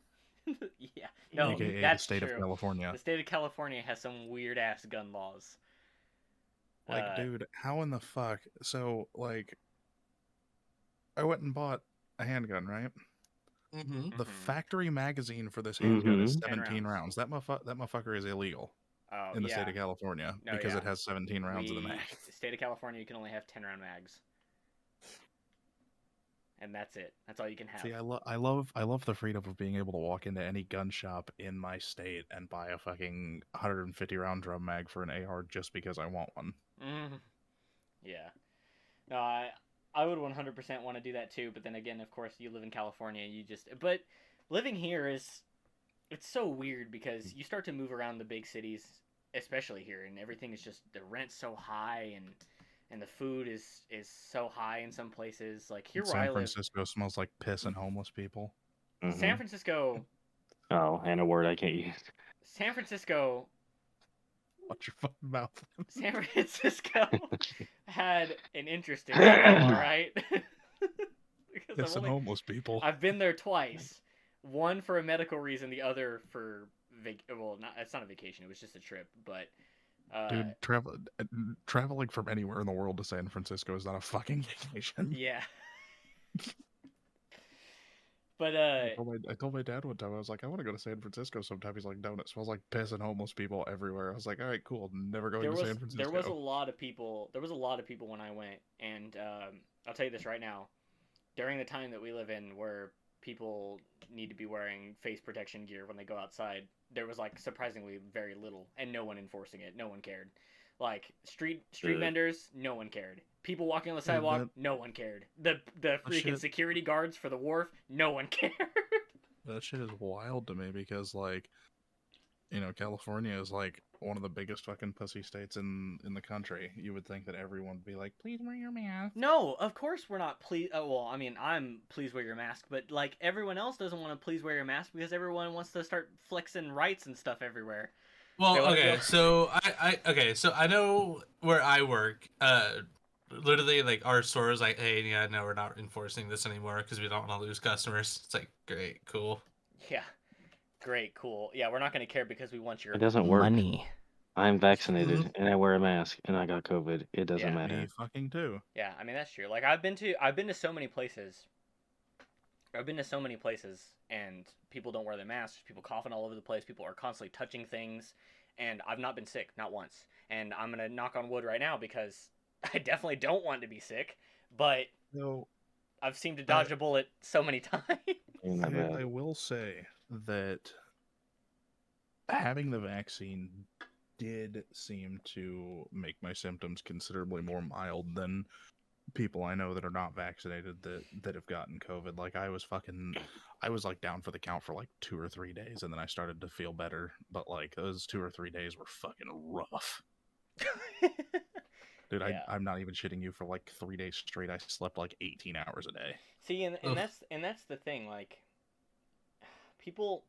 [SPEAKER 2] Yeah, no,
[SPEAKER 1] AKA
[SPEAKER 2] that's
[SPEAKER 1] the state
[SPEAKER 2] true.
[SPEAKER 1] of California.
[SPEAKER 2] The state of California has some weird ass gun laws.
[SPEAKER 1] Like, dude, how in the fuck? So, like, I went and bought a handgun, right?
[SPEAKER 4] Mm-hmm.
[SPEAKER 1] The factory magazine for this handgun is 17
[SPEAKER 2] rounds.
[SPEAKER 1] rounds. That motherfucker is illegal
[SPEAKER 2] Oh,
[SPEAKER 1] in the
[SPEAKER 2] yeah.
[SPEAKER 1] state of California
[SPEAKER 2] No,
[SPEAKER 1] because
[SPEAKER 2] yeah.
[SPEAKER 1] it has 17 rounds in the mag.
[SPEAKER 2] State of California, you can only have 10-round mags. And that's it. That's all you can have.
[SPEAKER 1] See, I love the freedom of being able to walk into any gun shop in my state and buy a fucking 150 round drum mag for an AR just because I want one.
[SPEAKER 2] Yeah. No, I would 100% want to do that too, but then again, of course, you live in California, but living here it's so weird because you start to move around the big cities, especially here, and everything is just, the rent's so high and the food is so high in some places. Like here where I live,
[SPEAKER 1] San Francisco smells like piss and homeless people.
[SPEAKER 2] San Francisco.
[SPEAKER 3] Oh, and a word I can't use.
[SPEAKER 2] San Francisco.
[SPEAKER 1] Watch your fucking mouth.
[SPEAKER 2] San Francisco had an interesting smell, all right?
[SPEAKER 1] Piss and homeless people.
[SPEAKER 2] I've been there twice. One for a medical reason, the other for it's not a vacation. It was just a trip, but.
[SPEAKER 1] Dude, traveling from anywhere in the world to San Francisco is not a fucking vacation.
[SPEAKER 2] Yeah. But
[SPEAKER 1] I told my dad one time, I was like, I want to go to San Francisco sometime. He's like, don't, it smells like piss and homeless people everywhere. I was like, all right, cool, never going to San Francisco.
[SPEAKER 2] There was a lot of people when I went, and I'll tell you this right now. During the time that we live in where people need to be wearing face protection gear when they go outside, there was like surprisingly very little, and no one enforcing it. No one cared. Like street vendors, no one cared. People walking on the sidewalk, no one cared. The freaking security guards for the wharf, no one cared.
[SPEAKER 1] That shit is wild to me because, like, you know, California is like one of the biggest fucking pussy states in the country. You would think that everyone would be like, please wear your mask.
[SPEAKER 2] No, of course we're not pleased. Oh, well, I mean, I'm please wear your mask, but like everyone else doesn't want to please wear your mask because everyone wants to start flexing rights and stuff everywhere.
[SPEAKER 4] Well, okay, so I know where I work. Literally, like, our store is like, hey, yeah, no, we're not enforcing this anymore because we don't want to lose customers. It's like, great, cool.
[SPEAKER 2] Yeah, great, cool. Yeah, we're not going to care because we want your
[SPEAKER 3] It doesn't work.
[SPEAKER 2] money.
[SPEAKER 3] I'm vaccinated and I wear a mask and I got COVID. It doesn't matter.
[SPEAKER 1] Me fucking too.
[SPEAKER 2] Yeah, I mean that's true. Like I've been to so many places. And people don't wear their masks. People coughing all over the place. People are constantly touching things, and I've not been sick, not once. And I'm gonna knock on wood right now because I definitely don't want to be sick, but I've seemed to dodge a bullet so many times.
[SPEAKER 1] I will say that having the vaccine did seem to make my symptoms considerably more mild than people I know that are not vaccinated that have gotten COVID. Like I was like down for the count for like 2 or 3 days, and then I started to feel better. But like those 2 or 3 days were fucking rough. Dude, yeah. I'm not even shitting you. For like 3 days straight, I slept like 18 hours a day.
[SPEAKER 2] See, and that's the thing. Like people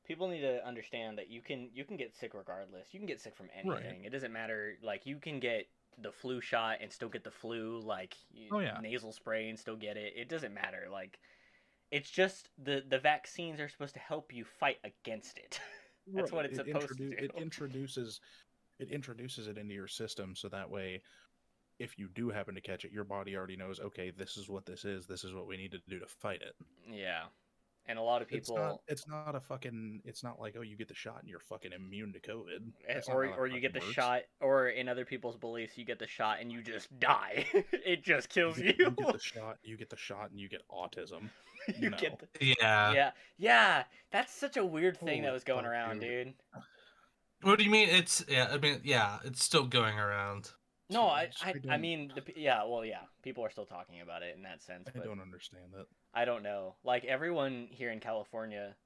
[SPEAKER 2] need to understand that you can get sick regardless. You can get sick from anything. Right. It doesn't matter. Like you can get the flu shot and still get the flu, like nasal spray and still get it. It doesn't matter. Like it's just the vaccines are supposed to help you fight against it. That's what it's supposed to do. It
[SPEAKER 1] introduces it into your system, so that way if you do happen to catch it, your body already knows, okay, this is what this is what we need to do to fight it.
[SPEAKER 2] Yeah. And a lot of people...
[SPEAKER 1] It's not like, oh, you get the shot and you're fucking immune to COVID.
[SPEAKER 2] Or you get the shot, or in other people's beliefs, you get the shot and you just die. It just kills you.
[SPEAKER 1] You get the shot and you get autism.
[SPEAKER 2] Yeah. That's such a weird thing that was going around, dude.
[SPEAKER 4] What do you mean? It's still going around.
[SPEAKER 2] No, I mean, people are still talking about it in that sense.
[SPEAKER 1] I don't understand it.
[SPEAKER 2] I don't know. Like, everyone here in California,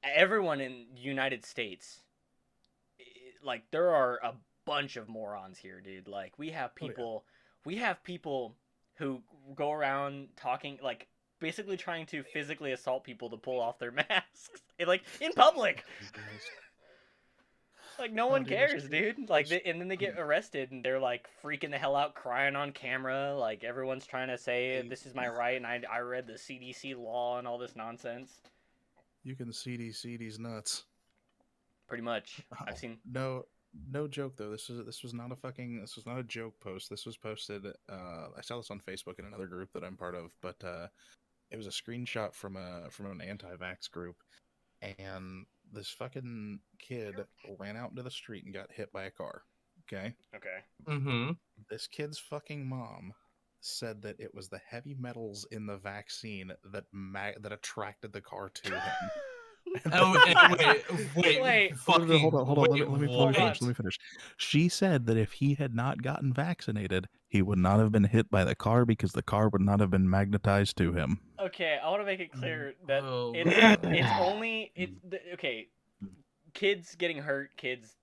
[SPEAKER 2] everyone in the United States, like, there are a bunch of morons here, dude. Like, we have people who go around talking, like, basically trying to physically assault people to pull off their masks, like, in public. Like, no one cares, dude. Like, and then they get arrested, and they're, like, freaking the hell out, crying on camera. Like, everyone's trying to say, this is my right, and I read the CDC law and all this nonsense.
[SPEAKER 1] You can CDC these nuts.
[SPEAKER 2] Pretty much. I've seen...
[SPEAKER 1] No, No joke though. This was not a joke post. This was posted. I saw this on Facebook in another group that I'm part of, but it was a screenshot from an anti-vax group, and this fucking kid ran out into the street and got hit by a car. Okay.
[SPEAKER 2] Okay.
[SPEAKER 4] Mm-hmm.
[SPEAKER 1] This kid's fucking mom said that it was the heavy metals in the vaccine that attracted the car to him.
[SPEAKER 2] Wait.
[SPEAKER 4] Fucking,
[SPEAKER 1] hold on. Let me
[SPEAKER 2] what?
[SPEAKER 1] finish. She said that if he had not gotten vaccinated, he would not have been hit by the car because the car would not have been magnetized to him.
[SPEAKER 2] Okay, I want to make it clear that
[SPEAKER 4] Oh.
[SPEAKER 2] okay. Kids getting hurt, kids,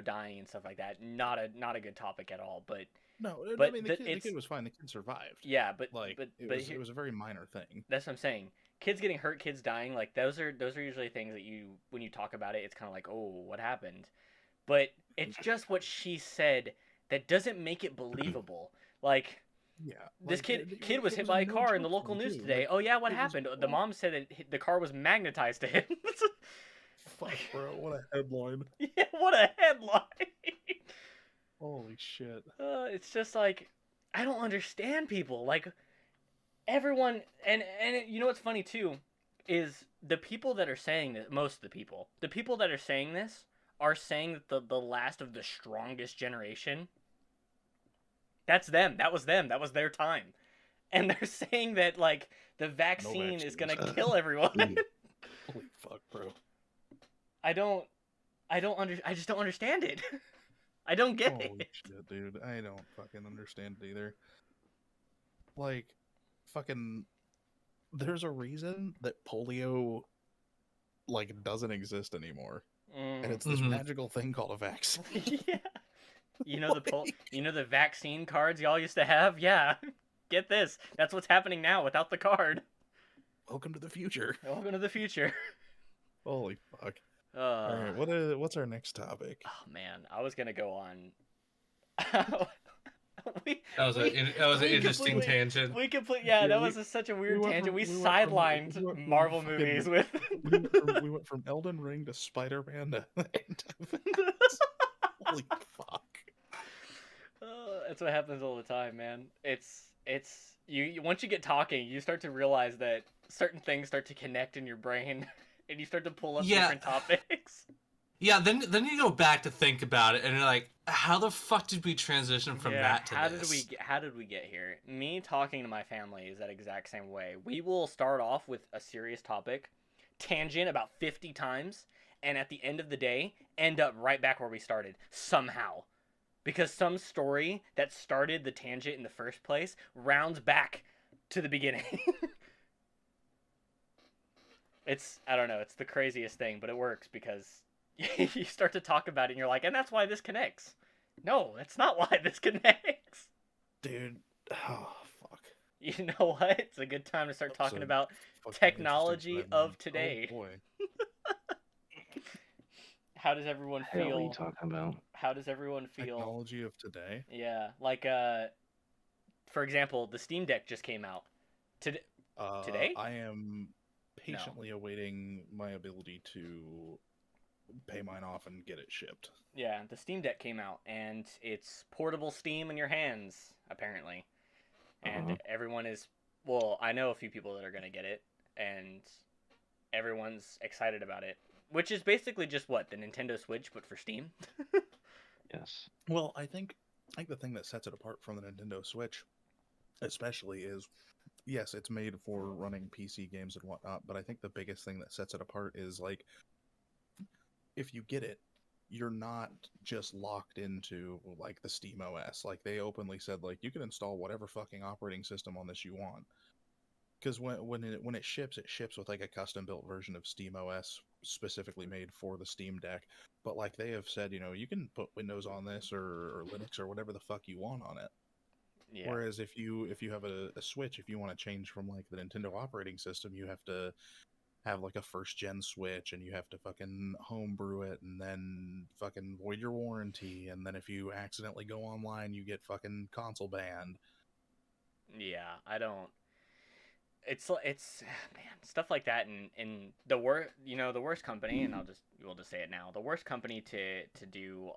[SPEAKER 2] dying and stuff like that. Not a good topic at all. But
[SPEAKER 1] No,
[SPEAKER 2] But
[SPEAKER 1] I mean the kid was fine. The kid survived.
[SPEAKER 2] yeah, but
[SPEAKER 1] Like
[SPEAKER 2] but
[SPEAKER 1] it was a very minor thing.
[SPEAKER 2] that's what I'm saying. Kids getting hurt, kids dying, like those are usually things that when you talk about it, it's kind of like, oh, what happened? But it's just what she said that doesn't make it believable. Like,
[SPEAKER 1] Yeah,
[SPEAKER 2] this
[SPEAKER 1] like,
[SPEAKER 2] kid was
[SPEAKER 1] it
[SPEAKER 2] hit
[SPEAKER 1] a
[SPEAKER 2] by a
[SPEAKER 1] no
[SPEAKER 2] car in the
[SPEAKER 1] joke
[SPEAKER 2] local
[SPEAKER 1] thing,
[SPEAKER 2] news
[SPEAKER 1] too.
[SPEAKER 2] today.
[SPEAKER 1] Like,
[SPEAKER 2] Oh yeah, what
[SPEAKER 1] it was
[SPEAKER 2] happened? The
[SPEAKER 1] all-
[SPEAKER 2] mom said that the car was magnetized to him.
[SPEAKER 1] Fuck, bro, what a headline!
[SPEAKER 2] Yeah, what a headline.
[SPEAKER 1] Holy shit!
[SPEAKER 2] It's just like, I don't understand people. Like, everyone, and you know what's funny too, is the people that are saying this. Most of the people that are saying this are saying that the last of the strongest generation. That's them. That was them. That was their time, and they're saying that like the vaccine is gonna kill everyone.
[SPEAKER 1] Holy fuck, bro!
[SPEAKER 2] I just don't understand it. I don't get
[SPEAKER 1] Holy
[SPEAKER 2] it.
[SPEAKER 1] shit, dude! I don't fucking understand it either. Like, fucking, there's a reason that polio like doesn't exist anymore, and it's this
[SPEAKER 4] Mhm.
[SPEAKER 1] magical thing called a vaccine.
[SPEAKER 2] Yeah. You know the vaccine cards y'all used to have? Yeah. Get this. That's what's happening now without the card.
[SPEAKER 1] Welcome to the future.
[SPEAKER 2] Welcome to the future.
[SPEAKER 1] Holy fuck! All right, what's our next topic?
[SPEAKER 2] Oh man, I was gonna go on.
[SPEAKER 4] That was an interesting tangent.
[SPEAKER 2] Yeah,
[SPEAKER 1] Yeah,
[SPEAKER 2] that was such a weird tangent. We sidelined
[SPEAKER 1] we went from
[SPEAKER 2] Marvel
[SPEAKER 1] fucking-
[SPEAKER 2] movies with.
[SPEAKER 1] we went from Elden Ring to Spider-Man to Holy fuck!
[SPEAKER 2] That's what happens all the time, man. It's you once you get talking, you start to realize that certain things start to connect in your brain, and you start to pull up
[SPEAKER 4] Yeah.
[SPEAKER 2] different topics.
[SPEAKER 4] Yeah, then you go back to think about it, and you're like, how the fuck did we transition from that to
[SPEAKER 2] how
[SPEAKER 4] this?
[SPEAKER 2] how did we get here? Me talking to my family is that exact same way. We will start off with a serious topic, tangent about 50 times, and at the end of the day, end up right back where we started somehow. Because some story that started the tangent in the first place rounds back to the beginning. I don't know, it's the craziest thing, but it works because you start to talk about it and you're like, and that's why this connects. No, that's not why this connects.
[SPEAKER 1] Dude, oh fuck!
[SPEAKER 2] You know what? It's a good time to start talking
[SPEAKER 1] So
[SPEAKER 2] about
[SPEAKER 1] fucking
[SPEAKER 2] technology
[SPEAKER 1] interesting
[SPEAKER 2] of
[SPEAKER 1] time.
[SPEAKER 2] today.
[SPEAKER 1] Oh boy!
[SPEAKER 2] How does everyone
[SPEAKER 3] Hell, what are you
[SPEAKER 2] feel?
[SPEAKER 3] talking about?
[SPEAKER 2] How does everyone feel?
[SPEAKER 1] Technology of today.
[SPEAKER 2] Yeah, like for example, the Steam Deck just came out. Today?
[SPEAKER 1] I am patiently awaiting my ability to pay mine off and get it shipped.
[SPEAKER 2] Yeah, the Steam Deck came out, and it's portable Steam in your hands, apparently. And everyone is, well, I know a few people that are going to get it, and everyone's excited about it. Which is basically just what, the Nintendo Switch, but for Steam?
[SPEAKER 3] Yes.
[SPEAKER 1] Well, I think the thing that sets it apart from the Nintendo Switch, especially, is yes, it's made for running PC games and whatnot. But I think the biggest thing that sets it apart is like, if you get it, you're not just locked into like the Steam OS. Like they openly said, like you can install whatever fucking operating system on this you want. Because when it ships with like a custom built version of Steam OS specifically made for the Steam Deck. But like they have said, you can put Windows on this or Linux or whatever the fuck you want on it.
[SPEAKER 2] Yeah.
[SPEAKER 1] Whereas if you have a Switch, if you want to change from like the Nintendo operating system, you have to have like a first gen Switch and you have to fucking homebrew it and then fucking void your warranty, and then if you accidentally go online, you get fucking console banned.
[SPEAKER 2] Yeah, I don't. It's man, stuff like that, and the worst company, and we'll just say it now, the worst company to do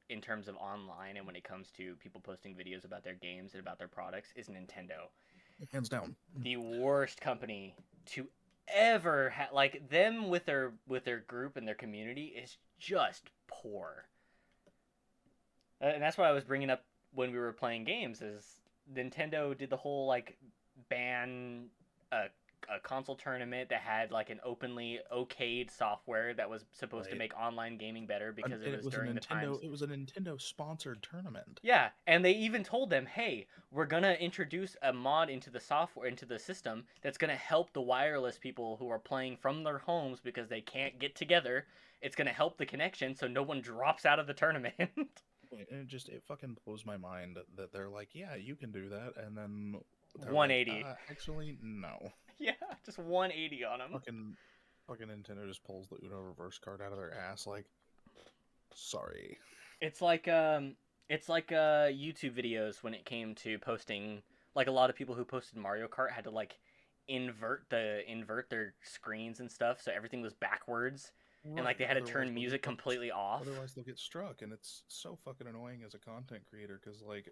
[SPEAKER 2] in terms of online and when it comes to people posting videos about their games and about their products is Nintendo.
[SPEAKER 1] Hands down.
[SPEAKER 2] The worst company to ever like them with their group and their community is just poor. And that's what I was bringing up when we were playing games is Nintendo did the whole like ban a console tournament that had like an openly okayed software that was supposed to make online gaming better because it was during the times.
[SPEAKER 1] It was a Nintendo sponsored tournament.
[SPEAKER 2] Yeah, and they even told them, "Hey, we're gonna introduce a mod into the software, into the system that's gonna help the wireless people who are playing from their homes because they can't get together. It's gonna help the connection so no one drops out of the tournament."
[SPEAKER 1] And it fucking blows my mind that they're like, "Yeah, you can do that," and then
[SPEAKER 2] 180.
[SPEAKER 1] Like, actually, no.
[SPEAKER 2] Yeah, just 180 on them.
[SPEAKER 1] Fucking Nintendo just pulls the Uno reverse card out of their ass. Like, sorry.
[SPEAKER 2] It's like YouTube videos when it came to posting. Like a lot of people who posted Mario Kart had to like invert their screens and stuff, so everything was backwards, right. And like they had to turn music completely off.
[SPEAKER 1] Otherwise, they'll get struck, and it's so fucking annoying as a content creator because like.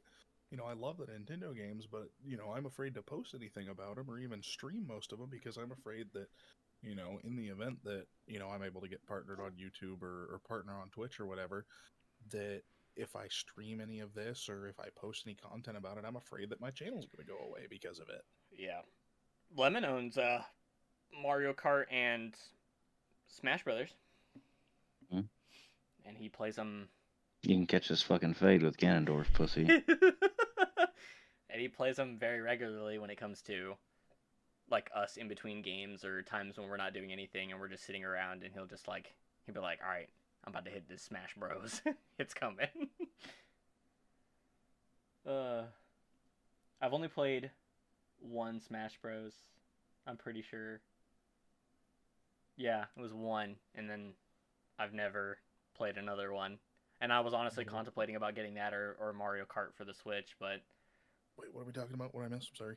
[SPEAKER 1] I love the Nintendo games, but, I'm afraid to post anything about them or even stream most of them because I'm afraid that, in the event that, I'm able to get partnered on YouTube or partner on Twitch or whatever, that if I stream any of this or if I post any content about it, I'm afraid that my channel's going to go away because of it.
[SPEAKER 2] Yeah. Lemon owns Mario Kart and Smash Brothers.
[SPEAKER 3] Hmm.
[SPEAKER 2] And he plays them.
[SPEAKER 3] You can catch this fucking fade with Ganondorf, pussy.
[SPEAKER 2] And he plays them very regularly when it comes to, like, us in between games or times when we're not doing anything and we're just sitting around, and he'll be like, all right, I'm about to hit this Smash Bros. It's coming. I've only played one Smash Bros. I'm pretty sure. Yeah, it was one, and then I've never played another one. And I was honestly contemplating about getting that or Mario Kart for the Switch, but...
[SPEAKER 1] Wait, what are we talking about? What I missed? I'm sorry.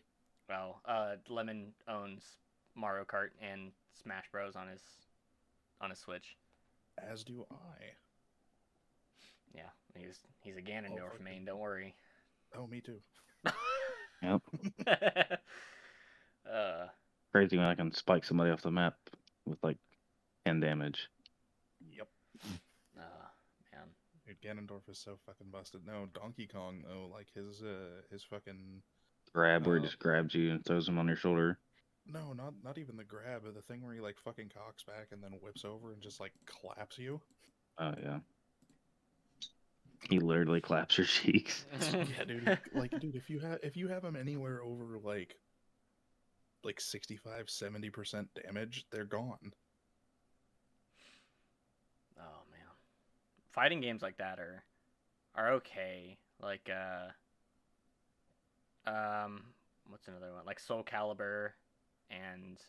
[SPEAKER 2] Well, Lemon owns Mario Kart and Smash Bros. on his Switch.
[SPEAKER 1] As do I.
[SPEAKER 2] Yeah, he's a Ganondorf main, don't worry.
[SPEAKER 1] Oh, me too.
[SPEAKER 3] Yep. Crazy when I can spike somebody off the map with like 10 damage.
[SPEAKER 1] Yep.
[SPEAKER 2] Man.
[SPEAKER 1] Dude, Ganondorf is so fucking busted. No, Donkey Kong though, like his fucking
[SPEAKER 3] grab where he just grabs you and throws him on your shoulder.
[SPEAKER 1] No, not even the grab, but the thing where he like fucking cocks back and then whips over and just like claps you.
[SPEAKER 3] Oh yeah. He literally claps your cheeks.
[SPEAKER 1] Yeah, dude. Dude, if you have him anywhere over like 65-70% damage, they're gone.
[SPEAKER 2] Oh man, fighting games like that are okay. Like what's another one? Like Soul Calibur and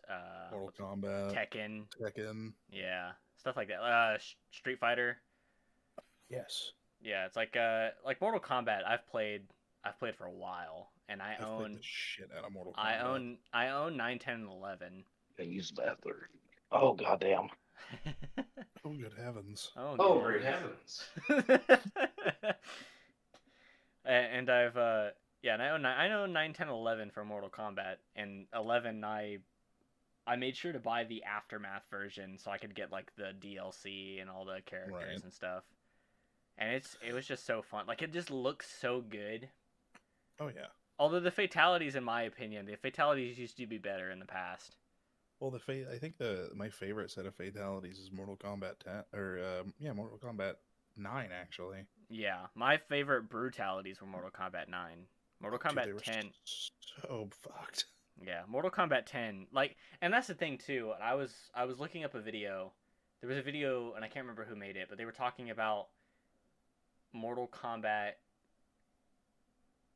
[SPEAKER 1] Mortal Kombat,
[SPEAKER 2] Tekken. Yeah, stuff like that. Street Fighter.
[SPEAKER 1] Yes.
[SPEAKER 2] Yeah, it's like Mortal Kombat. I've played for a while, and I've own
[SPEAKER 1] the shit out of Mortal Kombat.
[SPEAKER 2] I own 9, 10, and 11.
[SPEAKER 3] I use the bathroom. Oh goddamn.
[SPEAKER 1] Oh good heavens.
[SPEAKER 2] Oh great heavens. And I own 9, 10, 11 for Mortal Kombat, and 11 I made sure to buy the Aftermath version so I could get like the DLC and all the characters and stuff. And it was just so fun. Like, it just looks so good.
[SPEAKER 1] Oh, yeah.
[SPEAKER 2] Although the fatalities, in my opinion, the fatalities used to be better in the past.
[SPEAKER 1] Well, I think my favorite set of fatalities is Mortal Kombat 10, Mortal Kombat 9, actually.
[SPEAKER 2] Yeah, my favorite brutalities were Mortal Kombat 9. Mortal Kombat 10.
[SPEAKER 1] So fucked.
[SPEAKER 2] Yeah, Mortal Kombat 10. Like, and that's the thing, too. I was looking up a video. There was a video, and I can't remember who made it, but they were talking about Mortal Kombat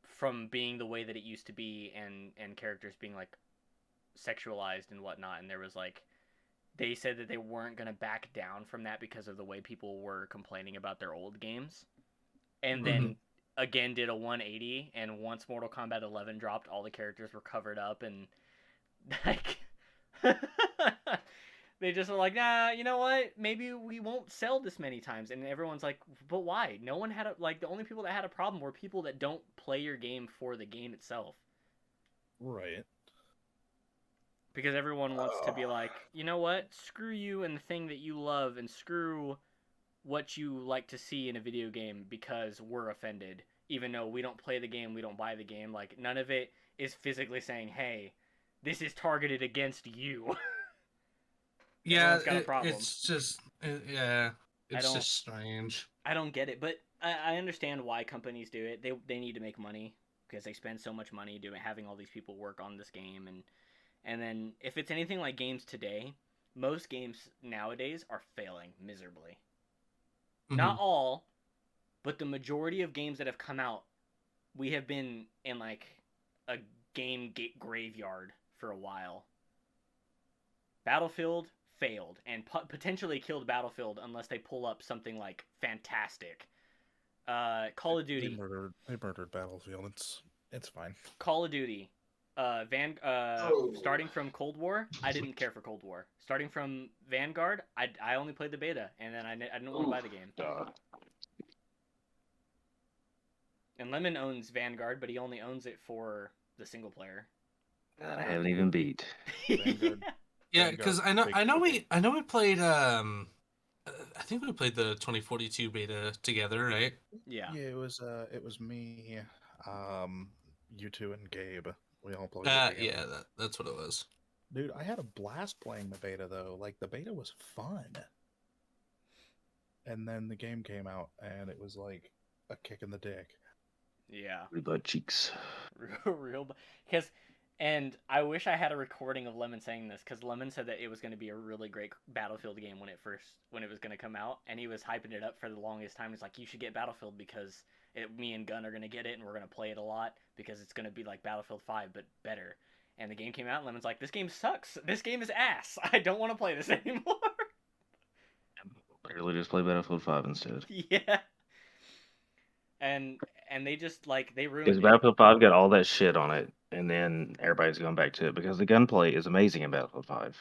[SPEAKER 2] from being the way that it used to be and characters being like sexualized and whatnot, and there was like they said that they weren't going to back down from that because of the way people were complaining about their old games, and then again did a 180, and once Mortal Kombat 11 dropped, all the characters were covered up and like They just are like, nah, you know what? Maybe we won't sell this many times. And everyone's like, but why? No one had the only people that had a problem were people that don't play your game for the game itself.
[SPEAKER 1] Right.
[SPEAKER 2] Because everyone wants to be like, you know what? Screw you and the thing that you love, and screw what you like to see in a video game because we're offended. Even though we don't play the game, we don't buy the game. Like, none of it is physically saying, hey, this is targeted against you.
[SPEAKER 4] Yeah,
[SPEAKER 2] got a problem.
[SPEAKER 4] It's just, it's just strange.
[SPEAKER 2] I don't get it, but I understand why companies do it. They need to make money because they spend so much money having all these people work on this game, and then if it's anything like games today, most games nowadays are failing miserably. Mm-hmm. Not all, but the majority of games that have come out, we have been in like a game graveyard for a while. Battlefield failed and potentially killed Battlefield unless they pull up something like fantastic. Call of Duty.
[SPEAKER 1] They murdered Battlefield. It's fine.
[SPEAKER 2] Call of Duty. Starting from Cold War, I didn't care for Cold War. Starting from Vanguard, I only played the beta, and then I didn't want to buy the game. And Lemon owns Vanguard, but he only owns it for the single player.
[SPEAKER 3] God, I haven't even beat.
[SPEAKER 1] Vanguard.
[SPEAKER 4] Yeah, because I know we played I think we played the 2042 beta together, right?
[SPEAKER 2] Yeah.
[SPEAKER 1] Yeah, it was me, you two, and Gabe. We all played.
[SPEAKER 4] Yeah, that's what it was.
[SPEAKER 1] Dude, I had a blast playing the beta though. Like the beta was fun. And then the game came out, and it was like a kick in the dick.
[SPEAKER 2] Yeah.
[SPEAKER 3] Butt cheeks.
[SPEAKER 2] Real, because. And I wish I had a recording of Lemon saying this, because Lemon said that it was going to be a really great Battlefield game when it was going to come out, and he was hyping it up for the longest time. He's like, you should get Battlefield because me and Gun are going to get it, and we're going to play it a lot, because it's going to be like Battlefield 5, but better. And the game came out, and Lemon's like, this game sucks. This game is ass. I don't want to play this anymore.
[SPEAKER 3] Literally just play Battlefield 5 instead.
[SPEAKER 2] Yeah. And they just, like, they ruined it.
[SPEAKER 3] Because Battlefield 5 got all that shit on it, and then everybody's going back to it, because the gunplay is amazing in Battlefield 5.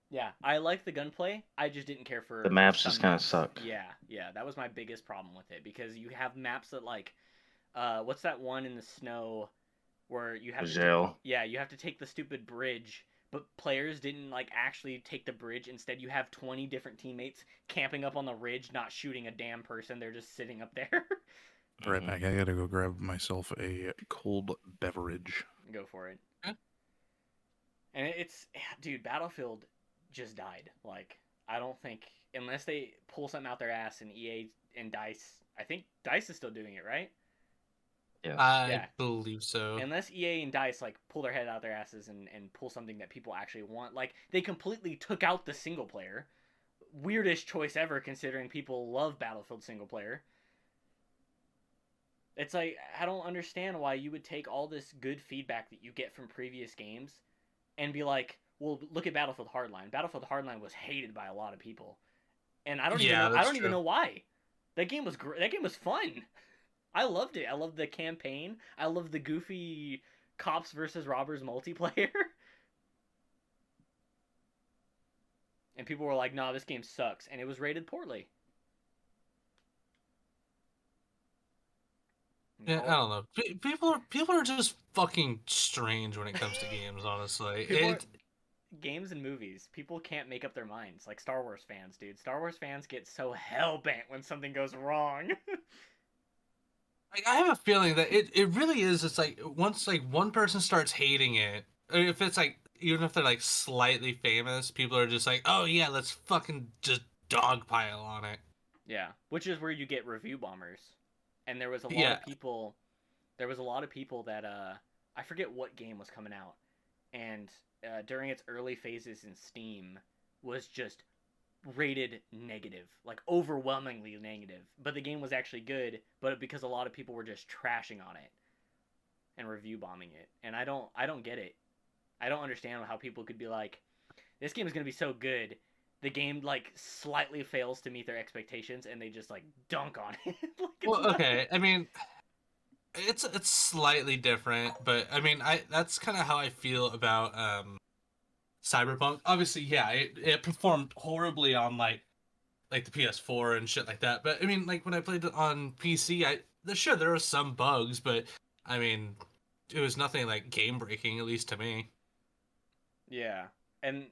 [SPEAKER 2] Yeah, I like the gunplay, I just didn't care for...
[SPEAKER 3] The maps just kind of suck.
[SPEAKER 2] Yeah, that was my biggest problem with it, because you have maps that, like, what's that one in the snow where you have you have to take the stupid bridge, but players didn't, like, actually take the bridge. Instead, you have 20 different teammates camping up on the ridge, not shooting a damn person, they're just sitting up there.
[SPEAKER 1] Right back. I gotta go grab myself a cold beverage.
[SPEAKER 2] Go for it. Huh? And dude, Battlefield just died. Like, I don't think, unless they pull something out their ass, and EA and DICE, I think DICE is still doing it, right?
[SPEAKER 3] Yeah.
[SPEAKER 4] I believe so.
[SPEAKER 2] Unless EA and DICE, like, pull their head out their asses and pull something that people actually want. Like, they completely took out the single player. Weirdest choice ever, considering people love Battlefield single player. It's like, I don't understand why you would take all this good feedback that you get from previous games and be like, well, look at Battlefield Hardline. Battlefield Hardline was hated by a lot of people. And I don't even know why. That game was great. That game was fun. I loved it. I loved the campaign. I loved the goofy cops versus robbers multiplayer. And people were like, nah, this game sucks. And it was rated poorly.
[SPEAKER 4] Yeah, I don't know. People are just fucking strange when it comes to games, honestly.
[SPEAKER 2] Games and movies, people can't make up their minds. Like Star Wars fans, dude. Star Wars fans get so hell-bent when something goes wrong.
[SPEAKER 4] Like, I have a feeling that it really is, it's like, once like one person starts hating it, or if it's like, even if they're like slightly famous, people are just like, oh yeah, let's fucking just dogpile on it.
[SPEAKER 2] Yeah, which is where you get review bombers. And there was a lot of people. There was a lot of people that I forget what game was coming out, and during its early phases in Steam, was just rated negative, like overwhelmingly negative. But the game was actually good, but because a lot of people were just trashing on it and review bombing it, and I don't get it. I don't understand how people could be like, this game is gonna be so good. The game, like, slightly fails to meet their expectations, and they just, like, dunk on it. Like,
[SPEAKER 4] well, okay, I mean, it's slightly different, but, I mean, that's kind of how I feel about, Cyberpunk. Obviously, yeah, it performed horribly on like the PS4 and shit like that. But I mean, like when I played it on PC, sure there were some bugs, but I mean, it was nothing like game breaking, at least to me.
[SPEAKER 2] Yeah, and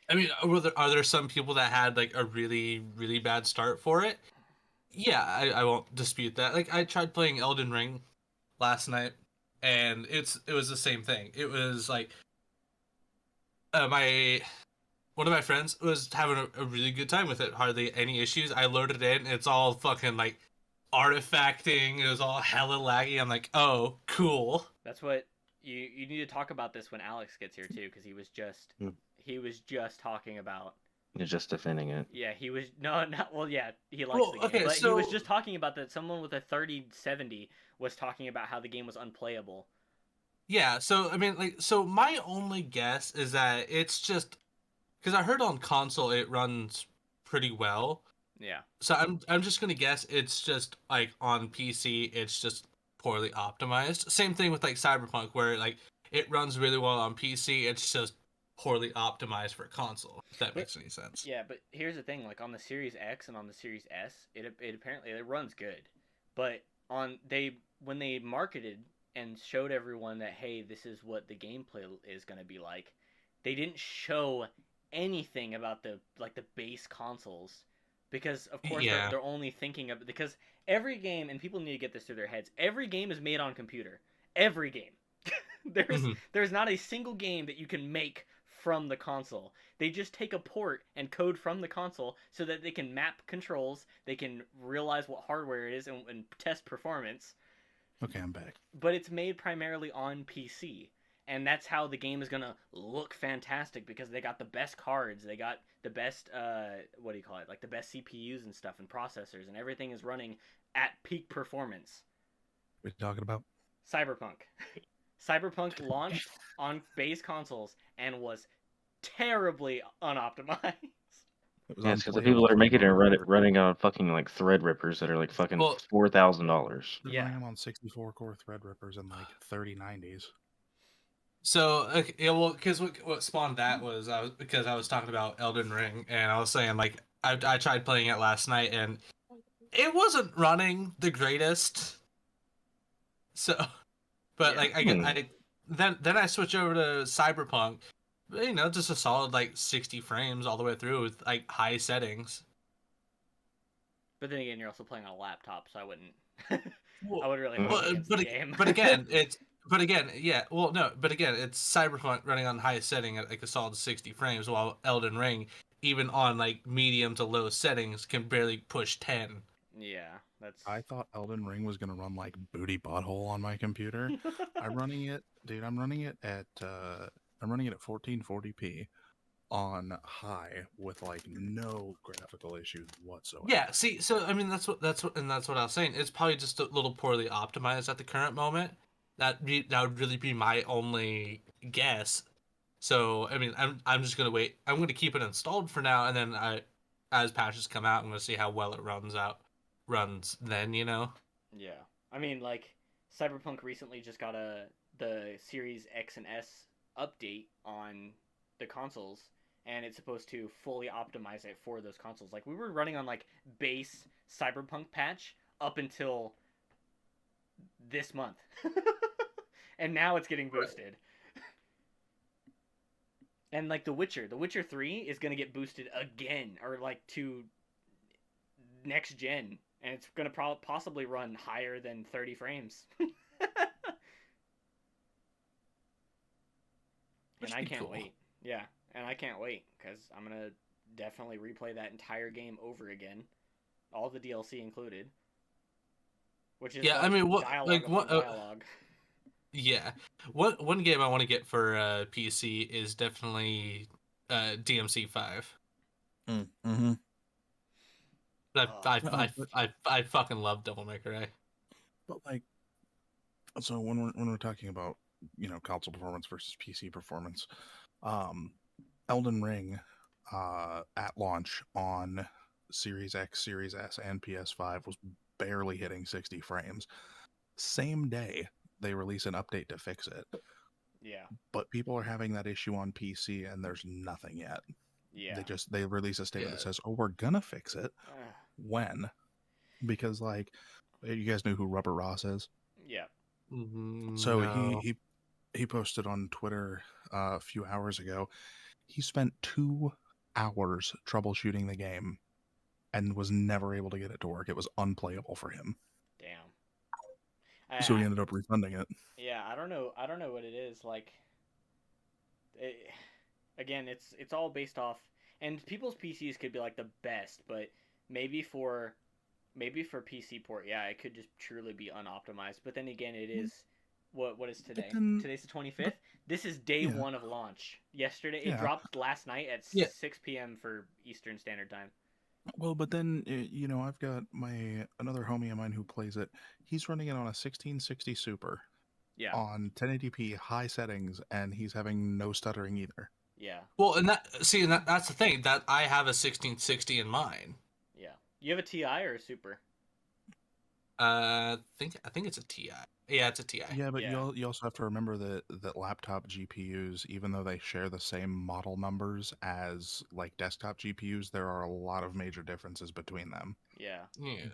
[SPEAKER 4] I mean, are there some people that had like a really really bad start for it? Yeah, I won't dispute that. Like I tried playing Elden Ring last night, and it was the same thing. It was like my one of my friends was having a really good time with it. Hardly any issues. I loaded in. It's all fucking like artifacting. It was all hella laggy. I'm like, oh, cool.
[SPEAKER 2] that's what you need to talk about this when Alex gets here too, because he was just talking about.
[SPEAKER 3] You're just defending it.
[SPEAKER 2] Yeah, he was not well. Yeah, he likes the game,
[SPEAKER 4] okay,
[SPEAKER 2] but
[SPEAKER 4] so
[SPEAKER 2] he was just talking about that someone with a 3070 was talking about how the game was unplayable.
[SPEAKER 4] Yeah, so I mean, like, so my only guess is that it's just because I heard on console it runs pretty well.
[SPEAKER 2] Yeah.
[SPEAKER 4] So I'm just gonna guess it's just like on PC it's just poorly optimized. Same thing with like Cyberpunk where like it runs really well on PC, it's just poorly optimized for console. If that makes any sense.
[SPEAKER 2] Yeah, but here's the thing: like on the Series X and on the Series S, it apparently it runs good, but when they marketed and showed everyone that hey, this is what the gameplay is gonna be like, they didn't show anything about the base consoles. Because of course
[SPEAKER 4] Yeah.
[SPEAKER 2] they're only thinking of because every game, and people need to get this through their heads, every game is made on computer. Every game. There's not a single game that you can make from the console. They just take a port and code from the console so that they can map controls, they can realize what hardware it is and test performance.
[SPEAKER 1] Okay, I'm back.
[SPEAKER 2] But it's made primarily on PC. And that's how the game is gonna look fantastic because they got the best cards, they got the best what do you call it, like the best CPUs and stuff and processors, and everything is running at peak performance.
[SPEAKER 1] What are you talking about?
[SPEAKER 2] Cyberpunk. Cyberpunk launched on base consoles and was terribly unoptimized.
[SPEAKER 3] Yeah, it's because the people that are making it are running on fucking like Threadrippers that are like fucking $4,000.
[SPEAKER 1] They're
[SPEAKER 2] Yeah.
[SPEAKER 1] running them on 64 core Threadrippers and like 3090s.
[SPEAKER 4] So okay, yeah, well, because what spawned that was because I was talking about Elden Ring, and I was saying like I tried playing it last night, and it wasn't running the greatest. So, but
[SPEAKER 2] Yeah.
[SPEAKER 4] like I then I switch over to Cyberpunk, you know, just a solid like 60 frames all the way through with like high settings.
[SPEAKER 2] But then again, you're also playing on a laptop, so I wouldn't.
[SPEAKER 4] Well,
[SPEAKER 2] I would really hope against the game.
[SPEAKER 4] But again, it's Cyberpunk running on highest setting at like a solid 60 frames, while Elden Ring, even on like medium to low settings, can barely push 10.
[SPEAKER 2] Yeah, that's.
[SPEAKER 1] I thought Elden Ring was gonna run like booty butthole on my computer. I'm running it at 1440p on high with like no graphical issues whatsoever.
[SPEAKER 4] Yeah, see, so I mean that's what I was saying. It's probably just a little poorly optimized at the current moment. That would really be my only guess. So I mean, I'm just gonna wait. I'm gonna keep it installed for now, and then as patches come out, I'm gonna see how well it runs then. You know.
[SPEAKER 2] Yeah, I mean, like Cyberpunk recently just got the Series X and S update on the consoles, and it's supposed to fully optimize it for those consoles. Like we were running on like base Cyberpunk patch up until this month, and now it's getting boosted. And like The Witcher 3 is gonna get boosted again, or like to next gen, and it's gonna possibly run higher than 30 frames. And I can't wait. Yeah, and I can't wait because I'm gonna definitely replay that entire game over again, all the DLC included. Which is
[SPEAKER 4] I mean,
[SPEAKER 2] dialogue.
[SPEAKER 4] Yeah, one game I want to get for PC is definitely DMC5.
[SPEAKER 1] Mm-hmm.
[SPEAKER 4] I fucking love Devil May Cry.
[SPEAKER 1] But like, so when we're talking about, you know, console performance versus PC performance, Elden Ring at launch on Series X, Series S, and PS5 was barely hitting 60 frames. Same day they release an update to fix it.
[SPEAKER 2] Yeah.
[SPEAKER 1] But people are having that issue on PC, and there's nothing yet.
[SPEAKER 2] Yeah.
[SPEAKER 1] They release a statement that says, "Oh, we're gonna fix it." When? Because like, you guys know who Rubber Ross is?
[SPEAKER 2] Yeah.
[SPEAKER 1] So
[SPEAKER 4] No.
[SPEAKER 1] he posted on Twitter a few hours ago. He spent 2 hours troubleshooting the game and was never able to get it to work. It was unplayable for him.
[SPEAKER 2] Damn.
[SPEAKER 1] So he ended up refunding it.
[SPEAKER 2] Yeah, I don't know what it is. Like, again, it's all based off, and people's PCs could be like the best, but maybe for PC port, yeah, it could just truly be unoptimized. But then again, it is what is today? Today's the 25th. This is day 1 of launch. Yesterday, it dropped last night at 6 p.m. for Eastern Standard Time.
[SPEAKER 1] Well, but then I've got another homie of mine who plays it. He's running it on a 1660 Super.
[SPEAKER 2] Yeah.
[SPEAKER 1] On 1080p high settings, and he's having no stuttering either.
[SPEAKER 2] Yeah.
[SPEAKER 4] Well, and that's the thing, that I have a 1660 in mine.
[SPEAKER 2] Yeah. You have a TI or a Super?
[SPEAKER 4] I think it's a TI. Yeah, it's a TI.
[SPEAKER 1] Yeah, but you also have to remember that laptop GPUs, even though they share the same model numbers as like desktop GPUs, there are a lot of major differences between them.
[SPEAKER 2] Yeah.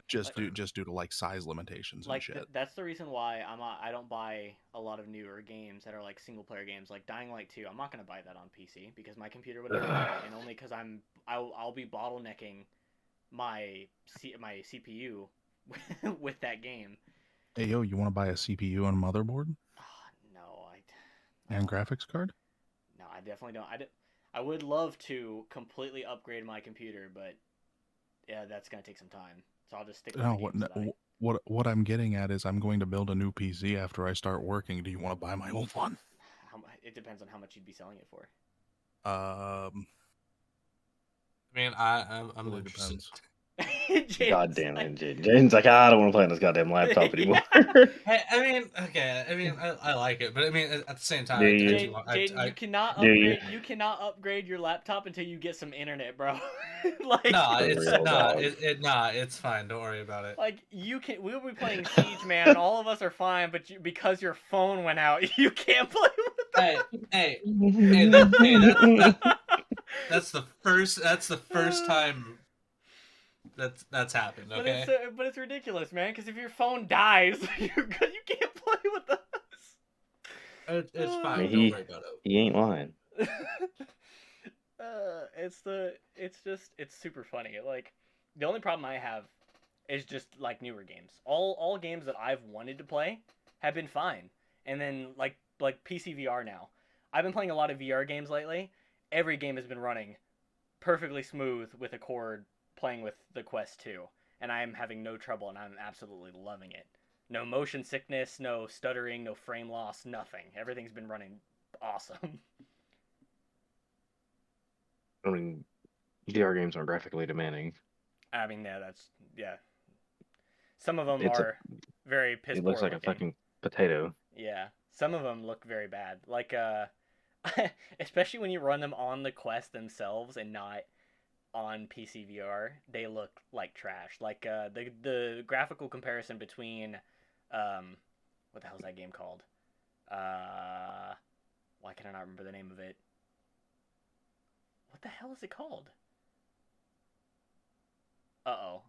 [SPEAKER 1] Just due to like size limitations and shit.
[SPEAKER 2] That's the reason why I don't buy a lot of newer games that are like single player games, like Dying Light 2. I'm not gonna buy that on PC because my computer would never run it, and only because I'll be bottlenecking my CPU with that game.
[SPEAKER 1] Hey, yo, you want to buy a CPU and a motherboard?
[SPEAKER 2] No,
[SPEAKER 1] and graphics card?
[SPEAKER 2] No, I definitely don't. I would love to completely upgrade my computer, but yeah, that's gonna take some time. So I'll just stick with the games
[SPEAKER 1] what I'm getting at is I'm going to build a new PC after I start working. Do you want to buy my old one?
[SPEAKER 2] It depends on how much you'd be selling it for.
[SPEAKER 4] I mean, I'm
[SPEAKER 1] really
[SPEAKER 4] interested.
[SPEAKER 1] depends.
[SPEAKER 3] God damn it, Jaden's like, I don't want to play on this goddamn laptop anymore.
[SPEAKER 4] Hey, I like it, but I mean, at the same time,
[SPEAKER 2] Jaden, you cannot upgrade your laptop until you get some internet, bro.
[SPEAKER 4] It's fine. Don't worry about it.
[SPEAKER 2] Like we'll be playing Siege, man, and all of us are fine, but because your phone went out, you can't play with
[SPEAKER 4] it. That's the first time that's happened. Okay,
[SPEAKER 2] but it's ridiculous, man. Because if your phone dies, you can't play with us.
[SPEAKER 4] It's fine. Don't worry about it.
[SPEAKER 3] He ain't lying.
[SPEAKER 2] It's super funny. Like, the only problem I have is just like newer games. All games that I've wanted to play have been fine, and then like PC VR now. I've been playing a lot of VR games lately. Every game has been running perfectly smooth with a cord, playing with the Quest 2, and I'm having no trouble, and I'm absolutely loving it. No motion sickness, no stuttering, no frame loss, nothing. Everything's been running awesome.
[SPEAKER 3] I mean, VR games are graphically demanding.
[SPEAKER 2] I mean, yeah. Some of them are very piss poor.
[SPEAKER 3] It looks like
[SPEAKER 2] looking.
[SPEAKER 3] a fucking potato.
[SPEAKER 2] Yeah, some of them look very bad. Like, especially when you run them on the Quest themselves and not on PC VR, they look like trash. Like, the graphical comparison between, what the hell is that game called? Why can I not remember the name of it? What the hell is it called? Uh-oh,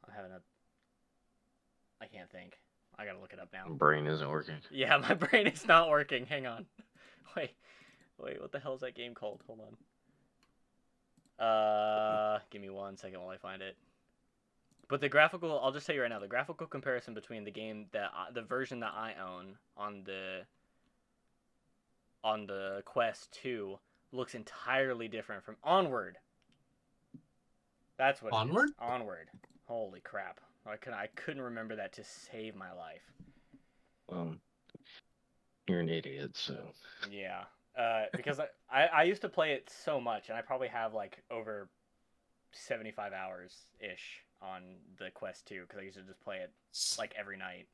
[SPEAKER 2] I can't think. I gotta look it up now.
[SPEAKER 3] My brain isn't working.
[SPEAKER 2] Yeah, my brain is not working. Hang on. Wait, what the hell is that game called? Hold on. Give me 1 second while I find it. But I'll just tell you right now, the graphical comparison between the game the version that I own on the Quest 2 looks entirely different from Onward. That's what
[SPEAKER 4] Onward?
[SPEAKER 2] It is. Onward. Holy crap. I couldn't remember that to save my life.
[SPEAKER 3] You're an idiot, so.
[SPEAKER 2] Yeah. Because I used to play it so much, and I probably have like over 75 hours-ish on the Quest 2, because I used to just play it like every night.